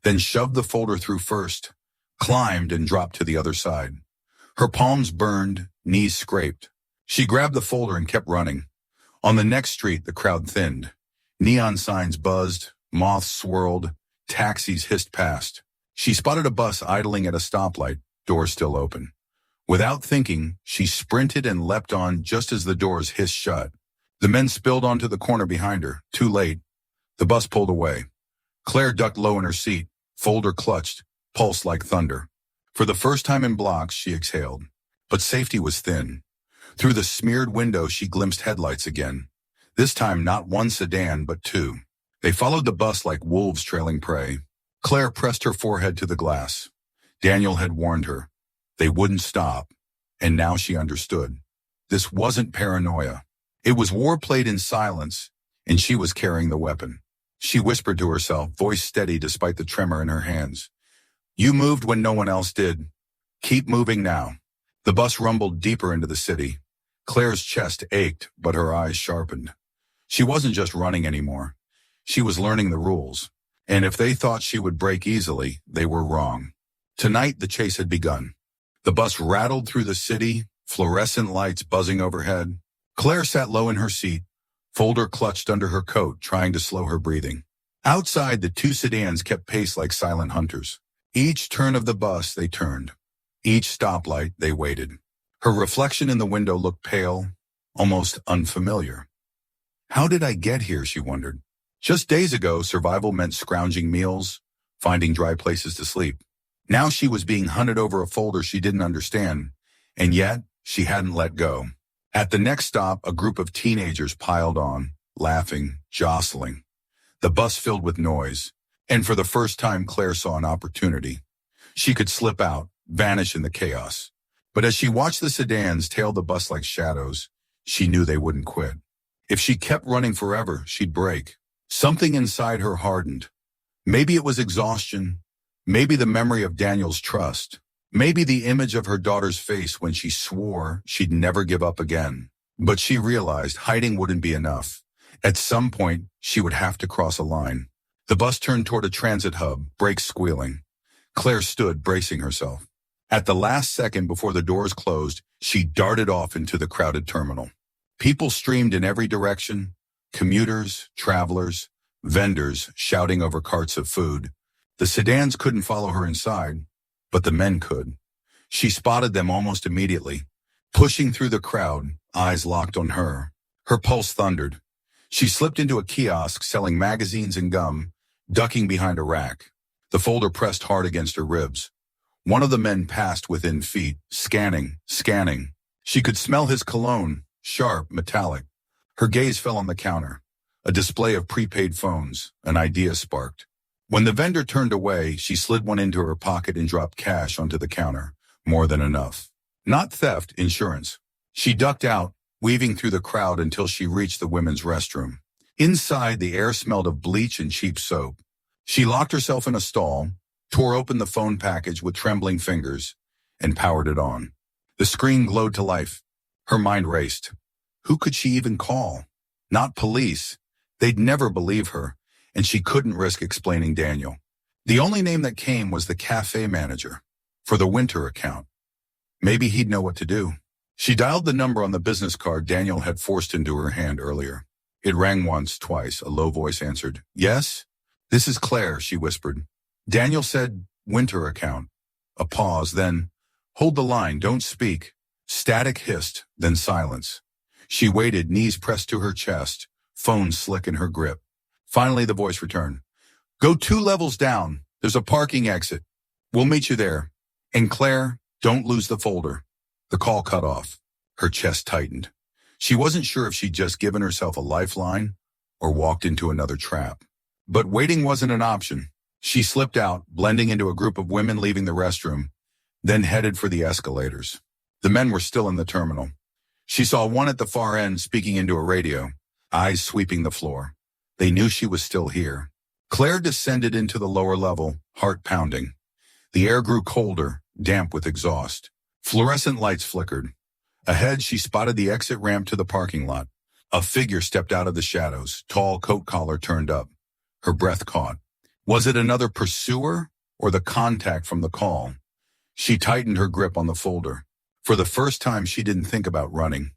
then shoved the folder through first, climbed and dropped to the other side. Her palms burned, knees scraped. She grabbed the folder and kept running. On the next street, the crowd thinned. Neon signs buzzed, moths swirled, taxis hissed past. She spotted a bus idling at a stoplight, doors still open. Without thinking, she sprinted and leapt on just as the doors hissed shut. The men spilled onto the corner behind her, too late. The bus pulled away. Claire ducked low in her seat, folder clutched, pulse like thunder. For the first time in blocks, she exhaled. But safety was thin. Through the smeared window, she glimpsed headlights again. This time, not one sedan, but two. They followed the bus like wolves trailing prey. Claire pressed her forehead to the glass. Daniel had warned her. They wouldn't stop. And now she understood. This wasn't paranoia. It was war played in silence, and she was carrying the weapon. She whispered to herself, voice steady despite the tremor in her hands. "You moved when no one else did. Keep moving now." The bus rumbled deeper into the city. Claire's chest ached, but her eyes sharpened. She wasn't just running anymore. She was learning the rules. And if they thought she would break easily, they were wrong. Tonight, the chase had begun. The bus rattled through the city, fluorescent lights buzzing overhead. Claire sat low in her seat, folder clutched under her coat, trying to slow her breathing. Outside, the two sedans kept pace like silent hunters. Each turn of the bus, they turned. Each stoplight, they waited. Her reflection in the window looked pale, almost unfamiliar. How did I get here, she wondered. Just days ago, survival meant scrounging meals, finding dry places to sleep. Now she was being hunted over a folder she didn't understand, and yet she hadn't let go. At the next stop, a group of teenagers piled on, laughing, jostling. The bus filled with noise, and for the first time Claire saw an opportunity. She could slip out, vanish in the chaos. But as she watched the sedans tail the bus like shadows, she knew they wouldn't quit. If she kept running forever, she'd break. Something inside her hardened. Maybe it was exhaustion. Maybe the memory of Daniel's trust. Maybe the image of her daughter's face when she swore she'd never give up again. But she realized hiding wouldn't be enough. At some point, she would have to cross a line. The bus turned toward a transit hub, brakes squealing. Claire stood, bracing herself. At the last second before the doors closed, she darted off into the crowded terminal. People streamed in every direction. Commuters, travelers, vendors shouting over carts of food. The sedans couldn't follow her inside, but the men could. She spotted them almost immediately, pushing through the crowd, eyes locked on her. Her pulse thundered. She slipped into a kiosk selling magazines and gum, ducking behind a rack. The folder pressed hard against her ribs. One of the men passed within feet, scanning. She could smell his cologne, sharp, metallic. Her gaze fell on the counter. A display of prepaid phones. An idea sparked. When the vendor turned away, she slid one into her pocket and dropped cash onto the counter. More than enough. Not theft, insurance. She ducked out, weaving through the crowd until she reached the women's restroom. Inside, the air smelled of bleach and cheap soap. She locked herself in a stall, tore open the phone package with trembling fingers, and powered it on. The screen glowed to life. Her mind raced. Who could she even call? Not police. They'd never believe her, and she couldn't risk explaining Daniel. The only name that came was the cafe manager, for the winter account. Maybe he'd know what to do. She dialed the number on the business card Daniel had forced into her hand earlier. It rang once, twice. A low voice answered. Yes? This is Claire, she whispered. Daniel said, winter account. A pause, then, hold the line, don't speak. Static hissed, then silence. She waited, knees pressed to her chest, phone slick in her grip. Finally, the voice returned. Go 2 levels down. There's a parking exit. We'll meet you there. And Claire, don't lose the folder. The call cut off. Her chest tightened. She wasn't sure if she'd just given herself a lifeline or walked into another trap. But waiting wasn't an option. She slipped out, blending into a group of women leaving the restroom, then headed for the escalators. The men were still in the terminal. She saw one at the far end speaking into a radio, eyes sweeping the floor. They knew she was still here. Claire descended into the lower level, heart pounding. The air grew colder, damp with exhaust. Fluorescent lights flickered. Ahead, she spotted the exit ramp to the parking lot. A figure stepped out of the shadows, tall coat collar turned up. Her breath caught. Was it another pursuer or the contact from the call? She tightened her grip on the folder. For the first time, she didn't think about running.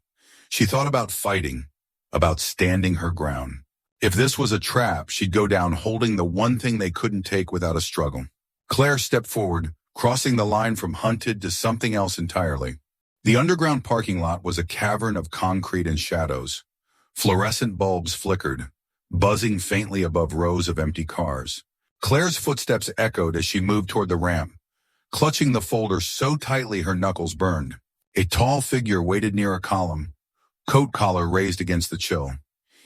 She thought about fighting, about standing her ground. If this was a trap, she'd go down holding the one thing they couldn't take without a struggle. Claire stepped forward, crossing the line from hunted to something else entirely. The underground parking lot was a cavern of concrete and shadows. Fluorescent bulbs flickered, buzzing faintly above rows of empty cars. Claire's footsteps echoed as she moved toward the ramp, clutching the folder so tightly her knuckles burned. A tall figure waited near a column, coat collar raised against the chill.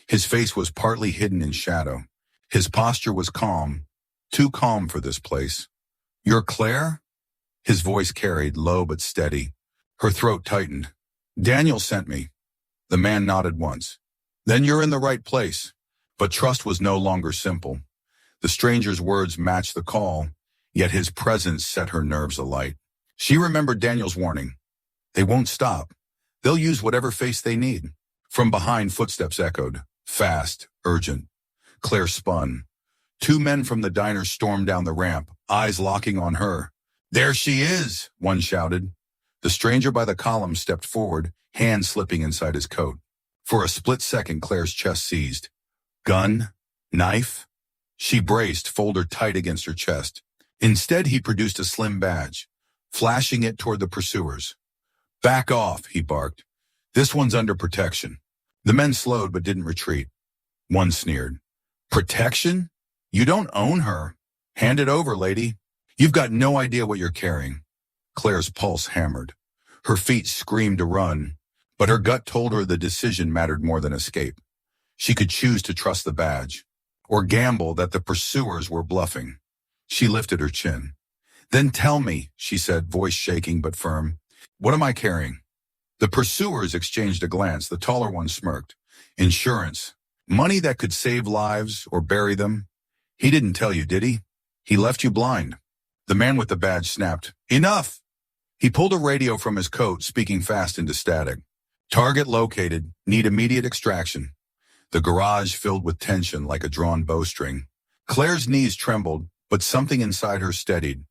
His face was partly hidden in shadow. His posture was calm, too calm for this place. "You're Claire?" His voice carried, low but steady. Her throat tightened. "Daniel sent me." The man nodded once. "Then you're in the right place." But trust was no longer simple. The stranger's words matched the call, yet his presence set her nerves alight. She remembered Daniel's warning. They won't stop. They'll use whatever face they need. From behind, footsteps echoed. Fast, urgent. Claire spun. 2 men from the diner stormed down the ramp, eyes locking on her. "There she is," one shouted. The stranger by the column stepped forward, hand slipping inside his coat. For a split second, Claire's chest seized. Gun? Knife? She braced, folder tight against her chest. Instead, he produced a slim badge, flashing it toward the pursuers. "Back off," he barked. "This one's under protection." The men slowed but didn't retreat. One sneered. "Protection? You don't own her. Hand it over, lady. You've got no idea what you're carrying." Claire's pulse hammered. Her feet screamed to run, but her gut told her the decision mattered more than escape. She could choose to trust the badge, or gamble that the pursuers were bluffing. She lifted her chin. "Then tell me," she said, voice shaking but firm. "What am I carrying?" The pursuers exchanged a glance. The taller one smirked. "Insurance. Money that could save lives or bury them." "He didn't tell you, did he? He left you blind." The man with the badge snapped. "Enough!" He pulled a radio from his coat, speaking fast into static. "Target located. Need immediate extraction." The garage filled with tension like a drawn bowstring. Claire's knees trembled, but something inside her steadied.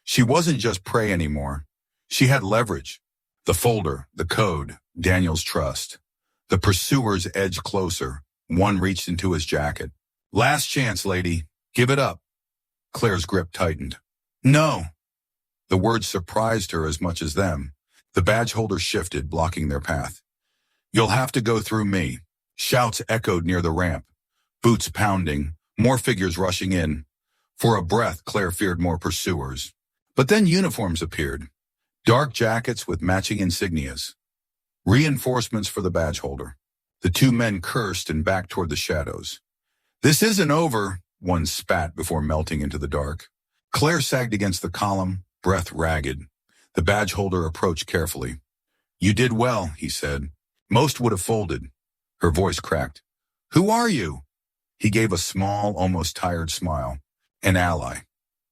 She wasn't just prey anymore. She had leverage. The folder, the code, Daniel's trust. The pursuers edged closer. One reached into his jacket. "Last chance, lady. Give it up." Claire's grip tightened. "No." The words surprised her as much as them. The badge holder shifted, blocking their path. "You'll have to go through me." Shouts echoed near the ramp. Boots pounding, more figures rushing in. For a breath, Claire feared more pursuers. But then uniforms appeared. Dark jackets with matching insignias. Reinforcements for the badge holder. The 2 men cursed and backed toward the shadows. "This isn't over," one spat before melting into the dark. Claire sagged against the column, breath ragged. The badge holder approached carefully. "You did well," he said. "Most would have folded." Her voice cracked. "Who are you?" He gave a small, almost tired smile. "An ally.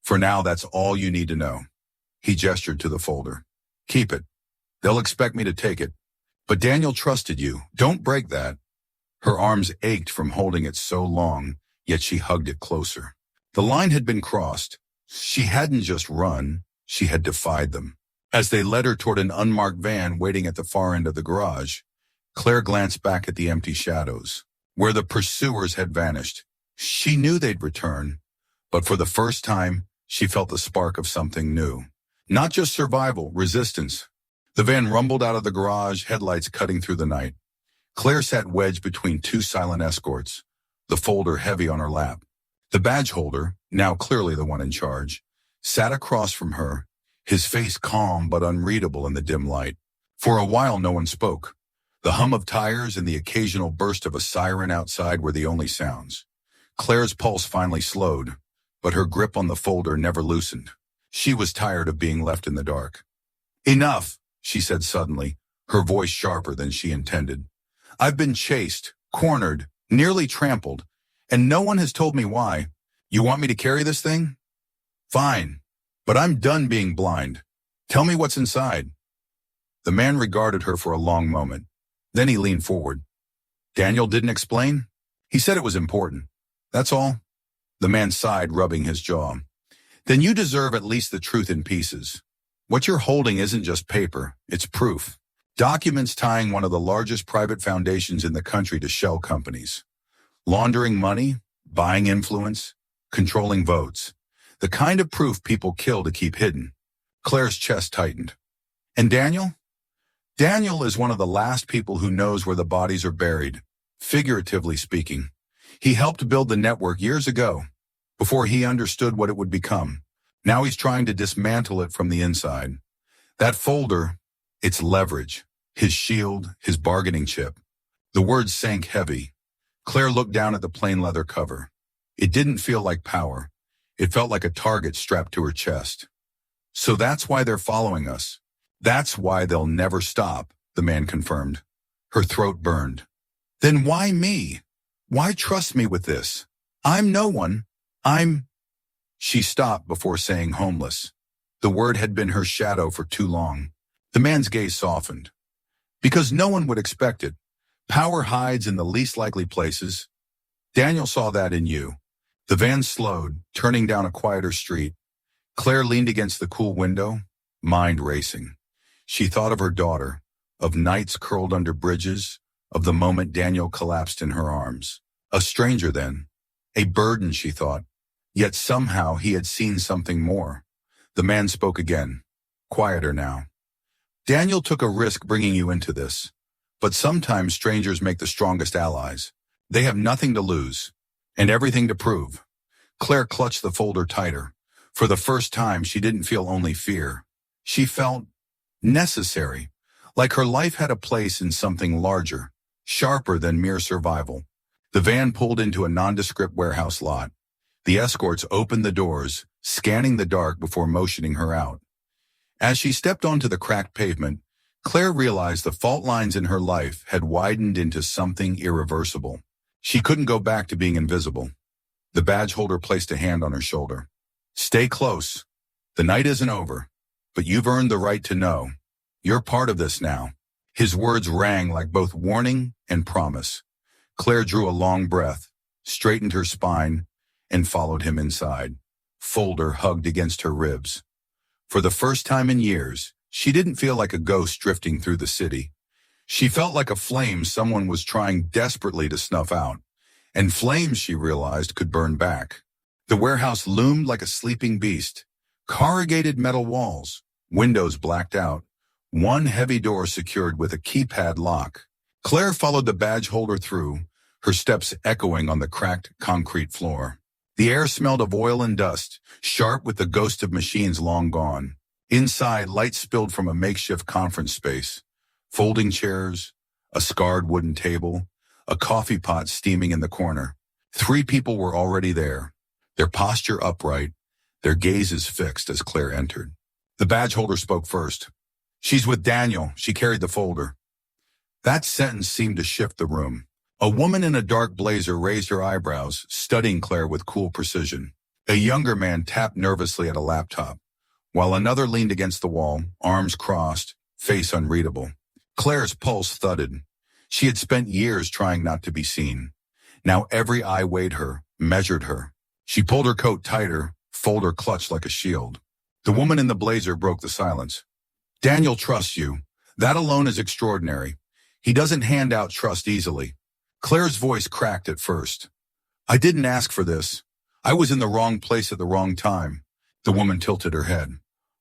For now, that's all you need to know." He gestured to the folder. "Keep it. They'll expect me to take it. But Daniel trusted you. Don't break that." Her arms ached from holding it so long, yet she hugged it closer. The line had been crossed. She hadn't just run, she had defied them. As they led her toward an unmarked van waiting at the far end of the garage, Claire glanced back at the empty shadows, where the pursuers had vanished. She knew they'd return, but for the first time, she felt the spark of something new. Not just survival, resistance. The van rumbled out of the garage, headlights cutting through the night. Claire sat wedged between 2 silent escorts, the folder heavy on her lap. The badge holder, now clearly the one in charge, sat across from her, his face calm but unreadable in the dim light. For a while no one spoke. The hum of tires and the occasional burst of a siren outside were the only sounds. Claire's pulse finally slowed, but her grip on the folder never loosened. She was tired of being left in the dark. "Enough," she said suddenly, her voice sharper than she intended. "I've been chased, cornered, nearly trampled, and no one has told me why. You want me to carry this thing? Fine, but I'm done being blind. Tell me what's inside." The man regarded her for a long moment. Then he leaned forward. "Daniel didn't explain? He said it was important. That's all." The man sighed, rubbing his jaw. "Then you deserve at least the truth in pieces. What you're holding isn't just paper, it's proof. Documents tying one of the largest private foundations in the country to shell companies. Laundering money, buying influence, controlling votes. The kind of proof people kill to keep hidden." Claire's chest tightened. "And Daniel?" "Daniel is one of the last people who knows where the bodies are buried, figuratively speaking. He helped build the network years ago, before he understood what it would become. Now he's trying to dismantle it from the inside. That folder, it's leverage, his shield, his bargaining chip." The words sank heavy. Claire looked down at the plain leather cover. It didn't feel like power. It felt like a target strapped to her chest. "So that's why they're following us. That's why they'll never stop," the man confirmed. Her throat burned. "Then why me? Why trust me with this? I'm no one. I'm—" She stopped before saying homeless. The word had been her shadow for too long. The man's gaze softened. "Because no one would expect it. Power hides in the least likely places. Daniel saw that in you." The van slowed, turning down a quieter street. Claire leaned against the cool window, mind racing. She thought of her daughter, of nights curled under bridges, of the moment Daniel collapsed in her arms. A stranger then. A burden, she thought. Yet somehow he had seen something more. The man spoke again, quieter now. "Daniel took a risk bringing you into this. But sometimes strangers make the strongest allies. They have nothing to lose, and everything to prove." Claire clutched the folder tighter. For the first time, she didn't feel only fear. She felt necessary, like her life had a place in something larger, sharper than mere survival. The van pulled into a nondescript warehouse lot. The escorts opened the doors, scanning the dark before motioning her out. As she stepped onto the cracked pavement, Claire realized the fault lines in her life had widened into something irreversible. She couldn't go back to being invisible. The badge holder placed a hand on her shoulder. "Stay close. The night isn't over, but you've earned the right to know. You're part of this now." His words rang like both warning and promise. Claire drew a long breath, straightened her spine, and followed him inside. Folder hugged against her ribs. For the first time in years, she didn't feel like a ghost drifting through the city. She felt like a flame someone was trying desperately to snuff out. And flames, she realized, could burn back. The warehouse loomed like a sleeping beast. Corrugated metal walls, windows blacked out, one heavy door secured with a keypad lock. Claire followed the badge holder through, her steps echoing on the cracked concrete floor. The air smelled of oil and dust, sharp with the ghost of machines long gone. Inside, light spilled from a makeshift conference space. Folding chairs, a scarred wooden table, a coffee pot steaming in the corner. 3 people were already there, their posture upright, their gazes fixed as Claire entered. The badge holder spoke first. "She's with Daniel. She carried the folder." That sentence seemed to shift the room. A woman in a dark blazer raised her eyebrows, studying Claire with cool precision. A younger man tapped nervously at a laptop, while another leaned against the wall, arms crossed, face unreadable. Claire's pulse thudded. She had spent years trying not to be seen. Now every eye weighed her, measured her. She pulled her coat tighter, folder clutched like a shield. The woman in the blazer broke the silence. "Daniel trusts you. That alone is extraordinary. He doesn't hand out trust easily." Claire's voice cracked at first. "I didn't ask for this. I was in the wrong place at the wrong time." The woman tilted her head.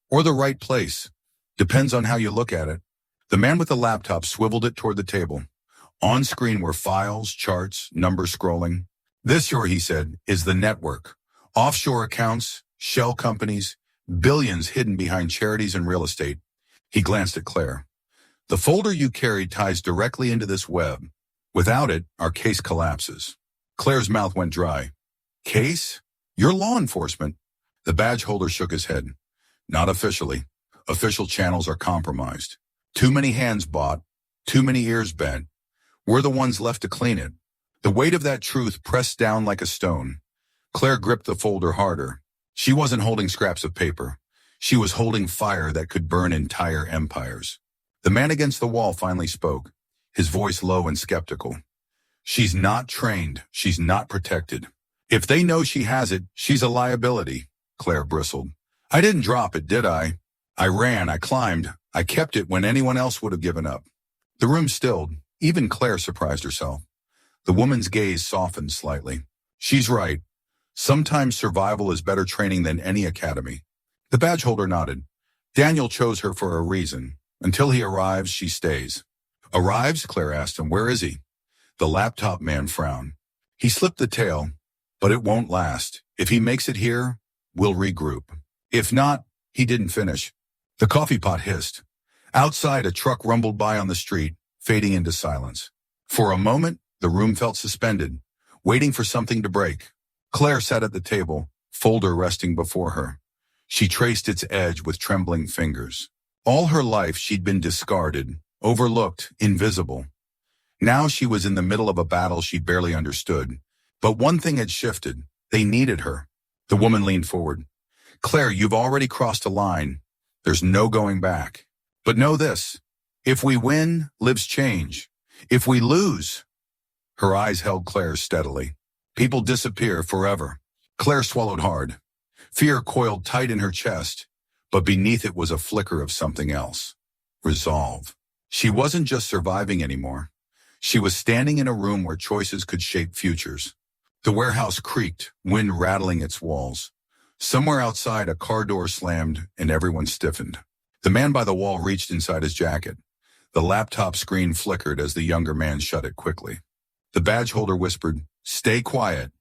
"Or the right place. Depends on how you look at it." The man with the laptop swiveled it toward the table. On screen were files, charts, numbers scrolling. This, he said, is the network. Offshore accounts, shell companies, billions hidden behind charities and real estate. He glanced at Claire. The folder you carried ties directly into this web. Without it, our case collapses. Claire's mouth went dry. Case? You're law enforcement. The badge holder shook his head. Not officially. Official channels are compromised. Too many hands bought, too many ears bent. We're the ones left to clean it. The weight of that truth pressed down like a stone. Claire gripped the folder harder. She wasn't holding scraps of paper. She was holding fire that could burn entire empires. The man against the wall finally spoke, his voice low and skeptical. She's not trained. She's not protected. If they know she has it, she's a liability. Claire bristled. I didn't drop it, did I? I ran, I climbed, I kept it when anyone else would have given up. The room stilled. Even Claire surprised herself. The woman's gaze softened slightly. She's right. Sometimes survival is better training than any academy. The badge holder nodded. Daniel chose her for a reason. Until he arrives, she stays. Arrives? Claire asked him. Where is he? The laptop man frowned. He slipped the tail, but it won't last. If he makes it here, we'll regroup. If not, he didn't finish. The coffee pot hissed. Outside, a truck rumbled by on the street, fading into silence. For a moment, the room felt suspended, waiting for something to break. Claire sat at the table, folder resting before her. She traced its edge with trembling fingers. All her life, she'd been discarded, overlooked, invisible. Now she was in the middle of a battle she barely understood. But one thing had shifted. They needed her. The woman leaned forward. Claire, you've already crossed a line. There's no going back. But know this. If we win, lives change. If we lose... Her eyes held Claire's steadily. People disappear forever. Claire swallowed hard. Fear coiled tight in her chest, but beneath it was a flicker of something else. Resolve. She wasn't just surviving anymore. She was standing in a room where choices could shape futures. The warehouse creaked, wind rattling its walls. Somewhere outside, a car door slammed and everyone stiffened. The man by the wall reached inside his jacket. The laptop screen flickered as the younger man shut it quickly. The badge holder whispered, "Stay quiet."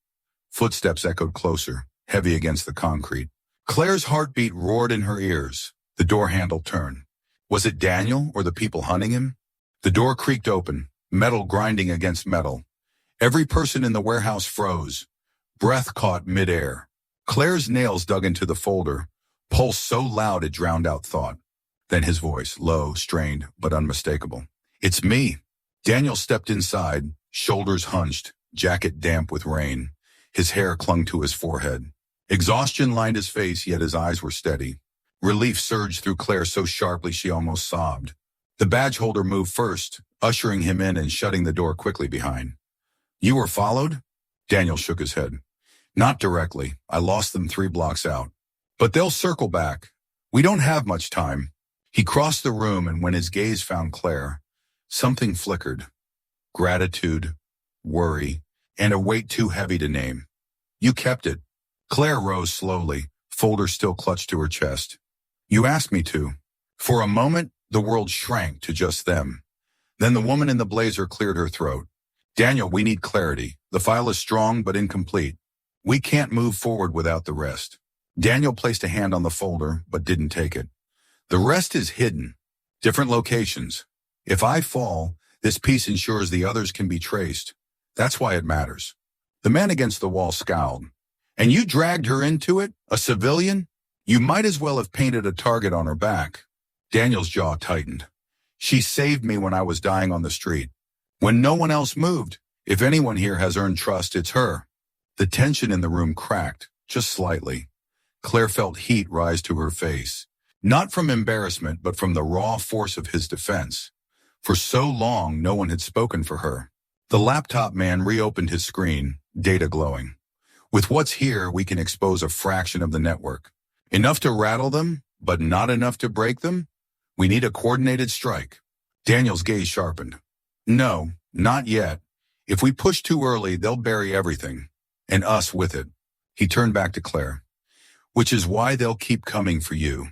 Footsteps echoed closer, heavy against the concrete. Claire's heartbeat roared in her ears. The door handle turned. Was it Daniel or the people hunting him? The door creaked open, metal grinding against metal. Every person in the warehouse froze. Breath caught midair. Claire's nails dug into the folder, pulse so loud it drowned out thought. Then his voice, low, strained, but unmistakable. "It's me." Daniel stepped inside, shoulders hunched, jacket damp with rain. His hair clung to his forehead. Exhaustion lined his face, yet his eyes were steady. Relief surged through Claire so sharply she almost sobbed. The badge holder moved first, ushering him in and shutting the door quickly behind. "You were followed?" Daniel shook his head. "Not directly. I lost them 3 blocks out. But they'll circle back. We don't have much time." He crossed the room, and when his gaze found Claire, something flickered. Gratitude, worry, and a weight too heavy to name. "You kept it." Claire rose slowly, folder still clutched to her chest. "You asked me to." For a moment, the world shrank to just them. Then the woman in the blazer cleared her throat. "Daniel, we need clarity. The file is strong but incomplete. We can't move forward without the rest." Daniel placed a hand on the folder, but didn't take it. "The rest is hidden. Different locations. If I fall, this piece ensures the others can be traced. That's why it matters." The man against the wall scowled. "And you dragged her into it? A civilian? You might as well have painted a target on her back." Daniel's jaw tightened. "She saved me when I was dying on the street. When no one else moved. If anyone here has earned trust, it's her." The tension in the room cracked, just slightly. Claire felt heat rise to her face. Not from embarrassment, but from the raw force of his defense. For so long, no one had spoken for her. The laptop man reopened his screen, data glowing. "With what's here, we can expose a fraction of the network. Enough to rattle them, but not enough to break them? We need a coordinated strike." Daniel's gaze sharpened. "No, not yet. If we push too early, they'll bury everything. And us with it." He turned back to Claire. "Which is why they'll keep coming for you.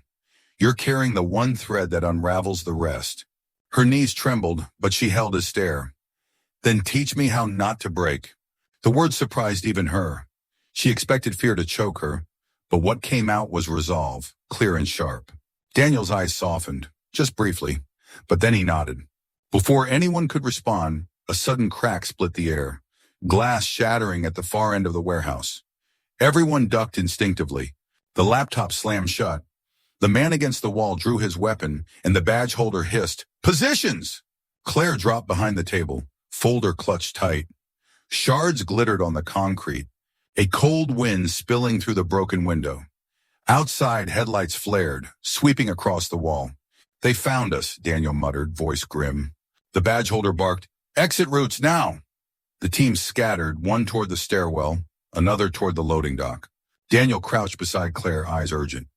You're carrying the one thread that unravels the rest." Her knees trembled, but she held his stare. "Then teach me how not to break." The word surprised even her. She expected fear to choke her, but what came out was resolve, clear and sharp. Daniel's eyes softened, just briefly, but then he nodded. Before anyone could respond, a sudden crack split the air, glass shattering at the far end of the warehouse. Everyone ducked instinctively. The laptop slammed shut. The man against the wall drew his weapon, and the badge holder hissed, "Positions!" Claire dropped behind the table, folder clutched tight. Shards glittered on the concrete, a cold wind spilling through the broken window. Outside, headlights flared, sweeping across the wall. "They found us," Daniel muttered, voice grim. The badge holder barked, "Exit routes now!" The team scattered, one toward the stairwell, another toward the loading dock. Daniel crouched beside Claire, eyes urgent.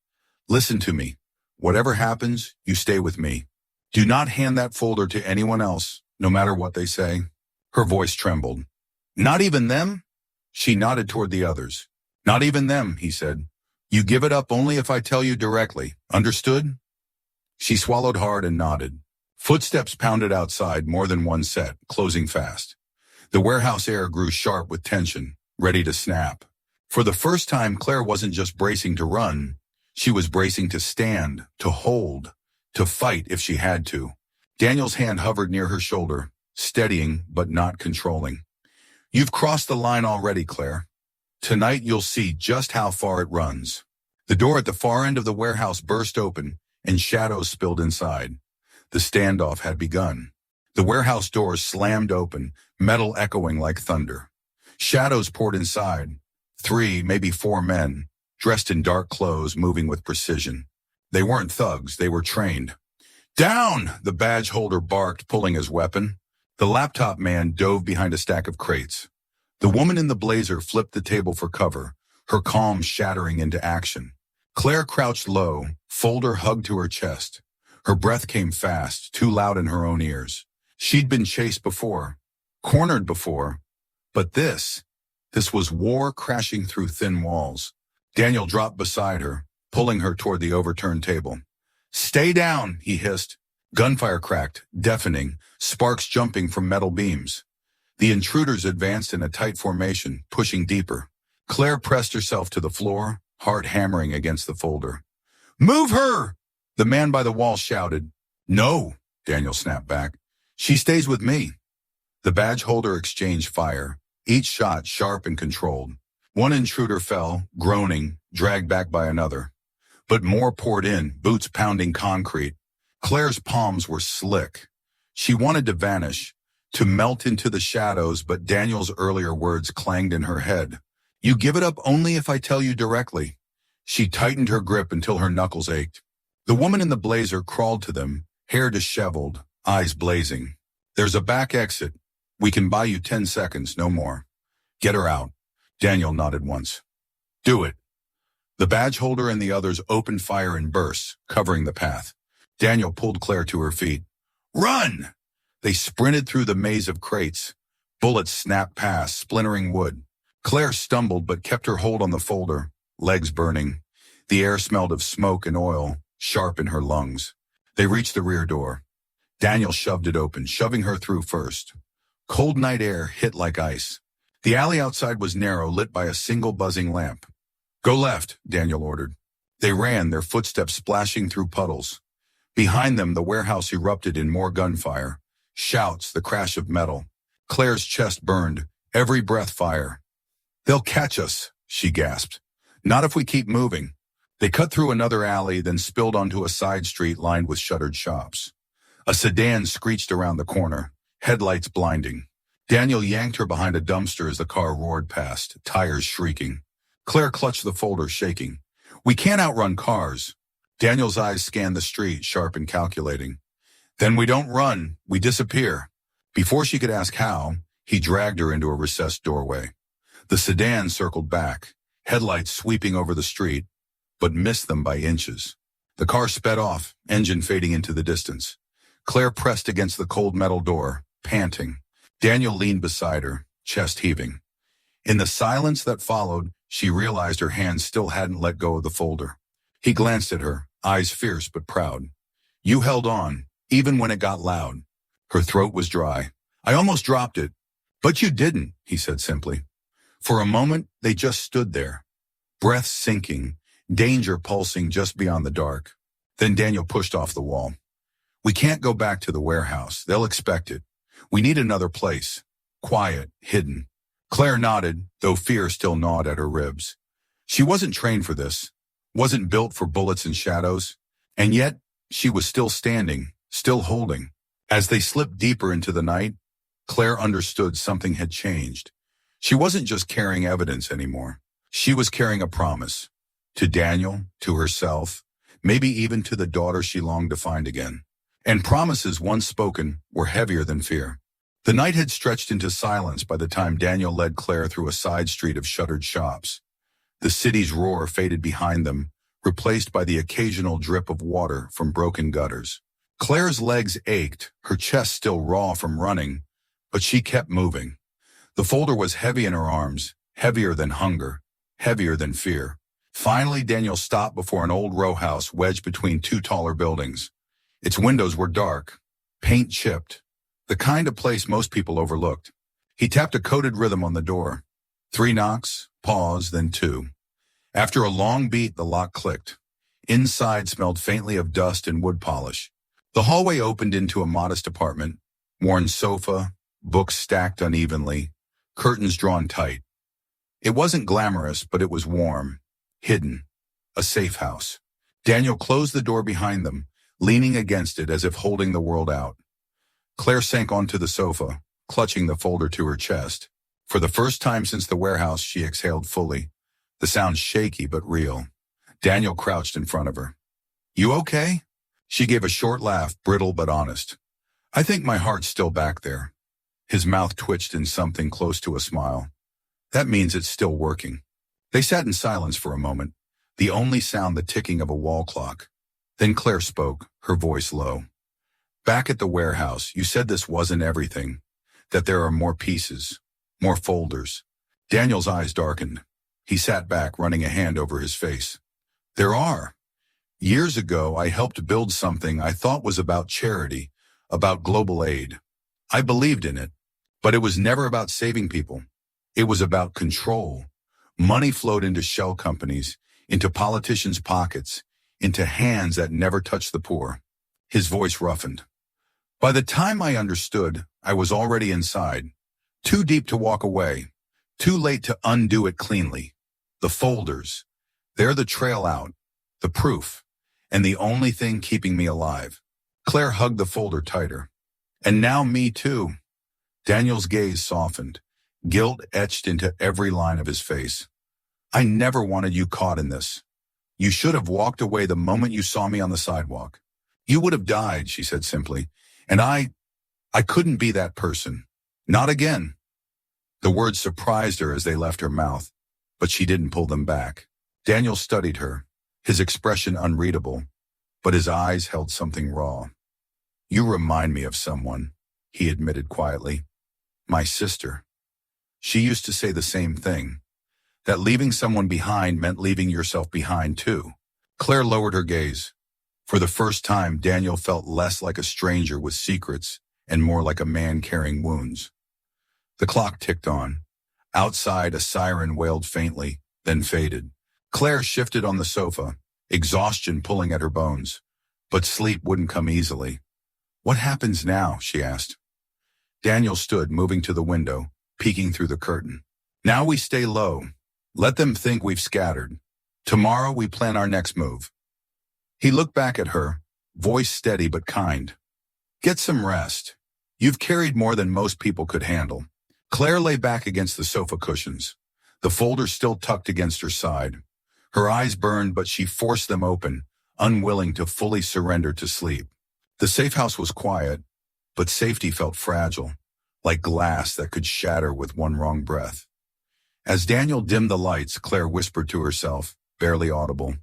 "Listen to me. Whatever happens, you stay with me. Do not hand that folder to anyone else, no matter what they say." Her voice trembled. "Not even them?" She nodded toward the others. "Not even them," he said. "You give it up only if I tell you directly. Understood?" She swallowed hard and nodded. Footsteps pounded outside, more than one set, closing fast. The warehouse air grew sharp with tension, ready to snap. For the first time, Claire wasn't just bracing to run. She was bracing to stand, to hold, to fight if she had to. Daniel's hand hovered near her shoulder, steadying but not controlling. "You've crossed the line already, Claire. Tonight you'll see just how far it runs." The door at the far end of the warehouse burst open, and shadows spilled inside. The standoff had begun. The warehouse doors slammed open, metal echoing like thunder. Shadows poured inside. 3, maybe 4 men, dressed in dark clothes, moving with precision. They weren't thugs, they were trained. "Down!" the badge holder barked, pulling his weapon. The laptop man dove behind a stack of crates. The woman in the blazer flipped the table for cover, her calm shattering into action. Claire crouched low, folder hugged to her chest. Her breath came fast, too loud in her own ears. She'd been chased before, cornered before, but this was war crashing through thin walls. Daniel dropped beside her, pulling her toward the overturned table. "Stay down," he hissed. Gunfire cracked, deafening, sparks jumping from metal beams. The intruders advanced in a tight formation, pushing deeper. Claire pressed herself to the floor, heart hammering against the folder. "Move her!" the man by the wall shouted. "No," Daniel snapped back. "She stays with me." The badge holder exchanged fire, each shot sharp and controlled. One intruder fell, groaning, dragged back by another. But more poured in, boots pounding concrete. Claire's palms were slick. She wanted to vanish, to melt into the shadows, but Daniel's earlier words clanged in her head. "You give it up only if I tell you directly." She tightened her grip until her knuckles ached. The woman in the blazer crawled to them, hair disheveled, eyes blazing. "There's a back exit. We can buy you 10 seconds, no more. Get her out." Daniel nodded once. "Do it." The badge holder and the others opened fire in bursts, covering the path. Daniel pulled Claire to her feet. "Run!" They sprinted through the maze of crates. Bullets snapped past, splintering wood. Claire stumbled but kept her hold on the folder, legs burning. The air smelled of smoke and oil, sharp in her lungs. They reached the rear door. Daniel shoved it open, shoving her through first. Cold night air hit like ice. The alley outside was narrow, lit by a single buzzing lamp. "Go left," Daniel ordered. They ran, their footsteps splashing through puddles. Behind them, the warehouse erupted in more gunfire. Shouts, the crash of metal. Claire's chest burned, every breath fire. "They'll catch us," she gasped. "Not if we keep moving." They cut through another alley, then spilled onto a side street lined with shuttered shops. A sedan screeched around the corner, headlights blinding. Daniel yanked her behind a dumpster as the car roared past, tires shrieking. Claire clutched the folder, shaking. "We can't outrun cars." Daniel's eyes scanned the street, sharp and calculating. "Then we don't run, we disappear." Before she could ask how, he dragged her into a recessed doorway. The sedan circled back, headlights sweeping over the street, but missed them by inches. The car sped off, engine fading into the distance. Claire pressed against the cold metal door, panting. Daniel leaned beside her, chest heaving. In the silence that followed, she realized her hands still hadn't let go of the folder. He glanced at her, eyes fierce but proud. "You held on, even when it got loud." Her throat was dry. "I almost dropped it." "But you didn't," he said simply. For a moment, they just stood there, breath sinking, danger pulsing just beyond the dark. Then Daniel pushed off the wall. We can't go back to the warehouse. They'll expect it. We need another place. Quiet, hidden. Claire nodded, though fear still gnawed at her ribs. She wasn't trained for this, wasn't built for bullets and shadows, and yet she was still standing, still holding. As they slipped deeper into the night, Claire understood something had changed. She wasn't just carrying evidence anymore. She was carrying a promise. To Daniel, to herself, maybe even to the daughter she longed to find again. And promises once spoken were heavier than fear. The night had stretched into silence by the time Daniel led Claire through a side street of shuttered shops. The city's roar faded behind them, replaced by the occasional drip of water from broken gutters. Claire's legs ached, her chest still raw from running, but she kept moving. The folder was heavy in her arms, heavier than hunger, heavier than fear. Finally, Daniel stopped before an old row house wedged between two taller buildings. Its windows were dark, paint chipped, the kind of place most people overlooked. He tapped a coded rhythm on the door. 3 knocks, pause, then 2. After a long beat, the lock clicked. Inside smelled faintly of dust and wood polish. The hallway opened into a modest apartment, worn sofa, books stacked unevenly, curtains drawn tight. It wasn't glamorous, but it was warm, hidden, a safe house. Daniel closed the door behind them, leaning against it as if holding the world out. Claire sank onto the sofa, clutching the folder to her chest. For the first time since the warehouse, she exhaled fully, the sound shaky but real. Daniel crouched in front of her. You okay? She gave a short laugh, brittle but honest. I think my heart's still back there. His mouth twitched in something close to a smile. That means it's still working. They sat in silence for a moment, the only sound the ticking of a wall clock. Then Claire spoke, her voice low. Back at the warehouse, you said this wasn't everything, that there are more pieces, more folders. Daniel's eyes darkened. He sat back, running a hand over his face. There are. Years ago, I helped build something I thought was about charity, about global aid. I believed in it, but it was never about saving people. It was about control. Money flowed into shell companies, into politicians' pockets, into hands that never touched the poor. His voice roughened. By the time I understood, I was already inside. Too deep to walk away. Too late to undo it cleanly. The folders. They're the trail out. The proof. And the only thing keeping me alive. Claire hugged the folder tighter. And now me too. Daniel's gaze softened. Guilt etched into every line of his face. I never wanted you caught in this. You should have walked away the moment you saw me on the sidewalk. You would have died, she said simply. And I couldn't be that person. Not again. The words surprised her as they left her mouth, but she didn't pull them back. Daniel studied her, his expression unreadable, but his eyes held something raw. You remind me of someone, he admitted quietly. My sister. She used to say the same thing, that leaving someone behind meant leaving yourself behind too. Claire lowered her gaze. For the first time, Daniel felt less like a stranger with secrets and more like a man carrying wounds. The clock ticked on. Outside, a siren wailed faintly, then faded. Claire shifted on the sofa, exhaustion pulling at her bones. But sleep wouldn't come easily. What happens now? She asked. Daniel stood, moving to the window, peeking through the curtain. Now we stay low. Let them think we've scattered. Tomorrow we plan our next move. He looked back at her, voice steady but kind. Get some rest. You've carried more than most people could handle. Claire lay back against the sofa cushions, the folder still tucked against her side. Her eyes burned, but she forced them open, unwilling to fully surrender to sleep. The safe house was quiet, but safety felt fragile, like glass that could shatter with one wrong breath. As Daniel dimmed the lights, Claire whispered to herself, barely audible,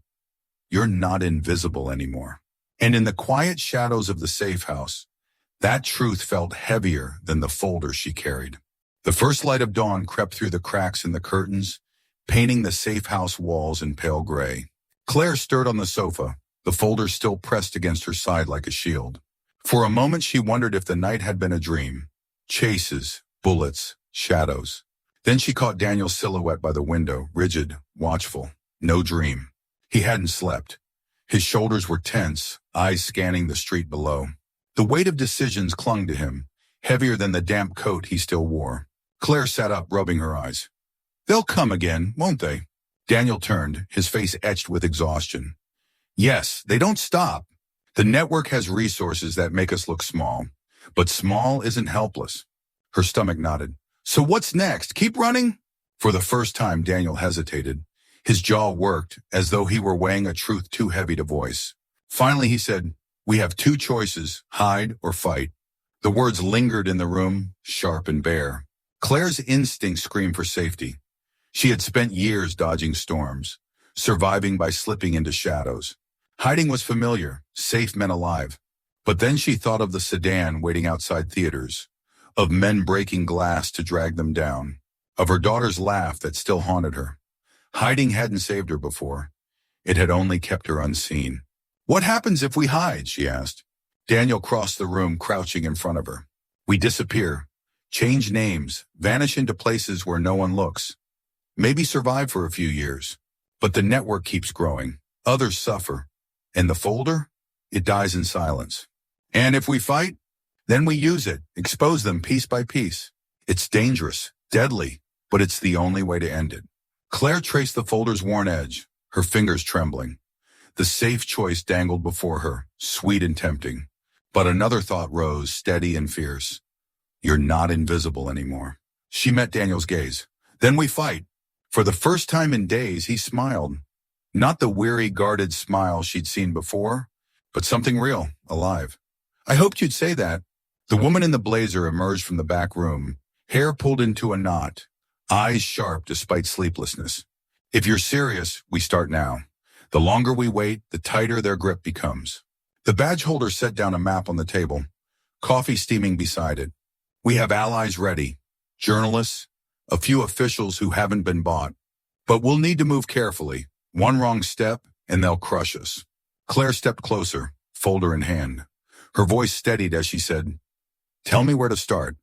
You're not invisible anymore. And in the quiet shadows of the safe house, that truth felt heavier than the folder she carried. The first light of dawn crept through the cracks in the curtains, painting the safe house walls in pale gray. Claire stirred on the sofa, the folder still pressed against her side like a shield. For a moment she wondered if the night had been a dream. Chases, bullets, shadows. Then she caught Daniel's silhouette by the window, rigid, watchful. No dream. He hadn't slept. His shoulders were tense, eyes scanning the street below. The weight of decisions clung to him, heavier than the damp coat he still wore. Claire sat up, rubbing her eyes. They'll come again, won't they? Daniel turned, his face etched with exhaustion. Yes, they don't stop. The network has resources that make us look small, but small isn't helpless. Her stomach nodded. So what's next? Keep running? For the first time, Daniel hesitated. His jaw worked, as though he were weighing a truth too heavy to voice. Finally, he said, we have two choices, hide or fight. The words lingered in the room, sharp and bare. Claire's instinct screamed for safety. She had spent years dodging storms, surviving by slipping into shadows. Hiding was familiar, safe meant alive. But then she thought of the sedan waiting outside theaters, of men breaking glass to drag them down, of her daughter's laugh that still haunted her. Hiding hadn't saved her before. It had only kept her unseen. What happens if we hide? She asked. Daniel crossed the room, crouching in front of her. We disappear, change names, vanish into places where no one looks. Maybe survive for a few years. But the network keeps growing. Others suffer. And the folder? It dies in silence. And if we fight? Then we use it, expose them piece by piece. It's dangerous, deadly, but it's the only way to end it. Claire traced the folder's worn edge, her fingers trembling. The safe choice dangled before her, sweet and tempting. But another thought rose, steady and fierce. You're not invisible anymore. She met Daniel's gaze. Then we fight. For the first time in days, he smiled. Not the weary, guarded smile she'd seen before, but something real, alive. I hoped you'd say that. The woman in the blazer emerged from the back room, hair pulled into a knot, eyes sharp despite sleeplessness. If you're serious, we start now. The longer we wait, the tighter their grip becomes. The badge holder set down a map on the table, coffee steaming beside it. We have allies ready, journalists, a few officials who haven't been bought. But we'll need to move carefully. One wrong step, and they'll crush us. Claire stepped closer, folder in hand. Her voice steadied as she said, Tell me where to start.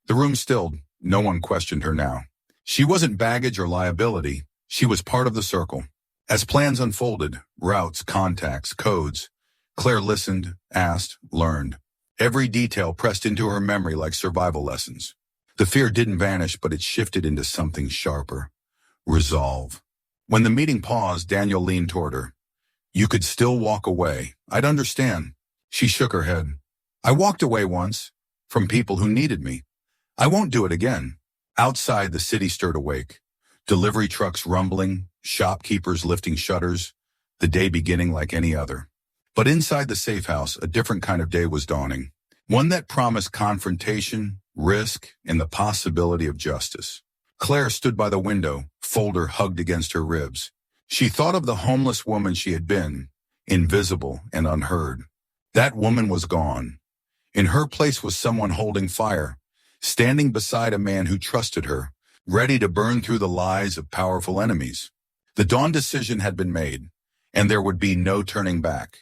The room stilled. No one questioned her now. She wasn't baggage or liability. She was part of the circle. As plans unfolded, routes, contacts, codes, Claire listened, asked, learned. Every detail pressed into her memory like survival lessons. The fear didn't vanish, but it shifted into something sharper. Resolve. When the meeting paused, Daniel leaned toward her. You could still walk away. I'd understand. She shook her head. I walked away once, from people who needed me. I won't do it again. Outside, the city stirred awake. Delivery trucks rumbling, shopkeepers lifting shutters, the day beginning like any other. But inside the safe house, a different kind of day was dawning. One that promised confrontation, risk, and the possibility of justice. Claire stood by the window, folder hugged against her ribs. She thought of the homeless woman she had been, invisible and unheard. That woman was gone. In her place was someone holding fire, standing beside a man who trusted her, ready to burn through the lies of powerful enemies. The dawn decision had been made, and there would be no turning back.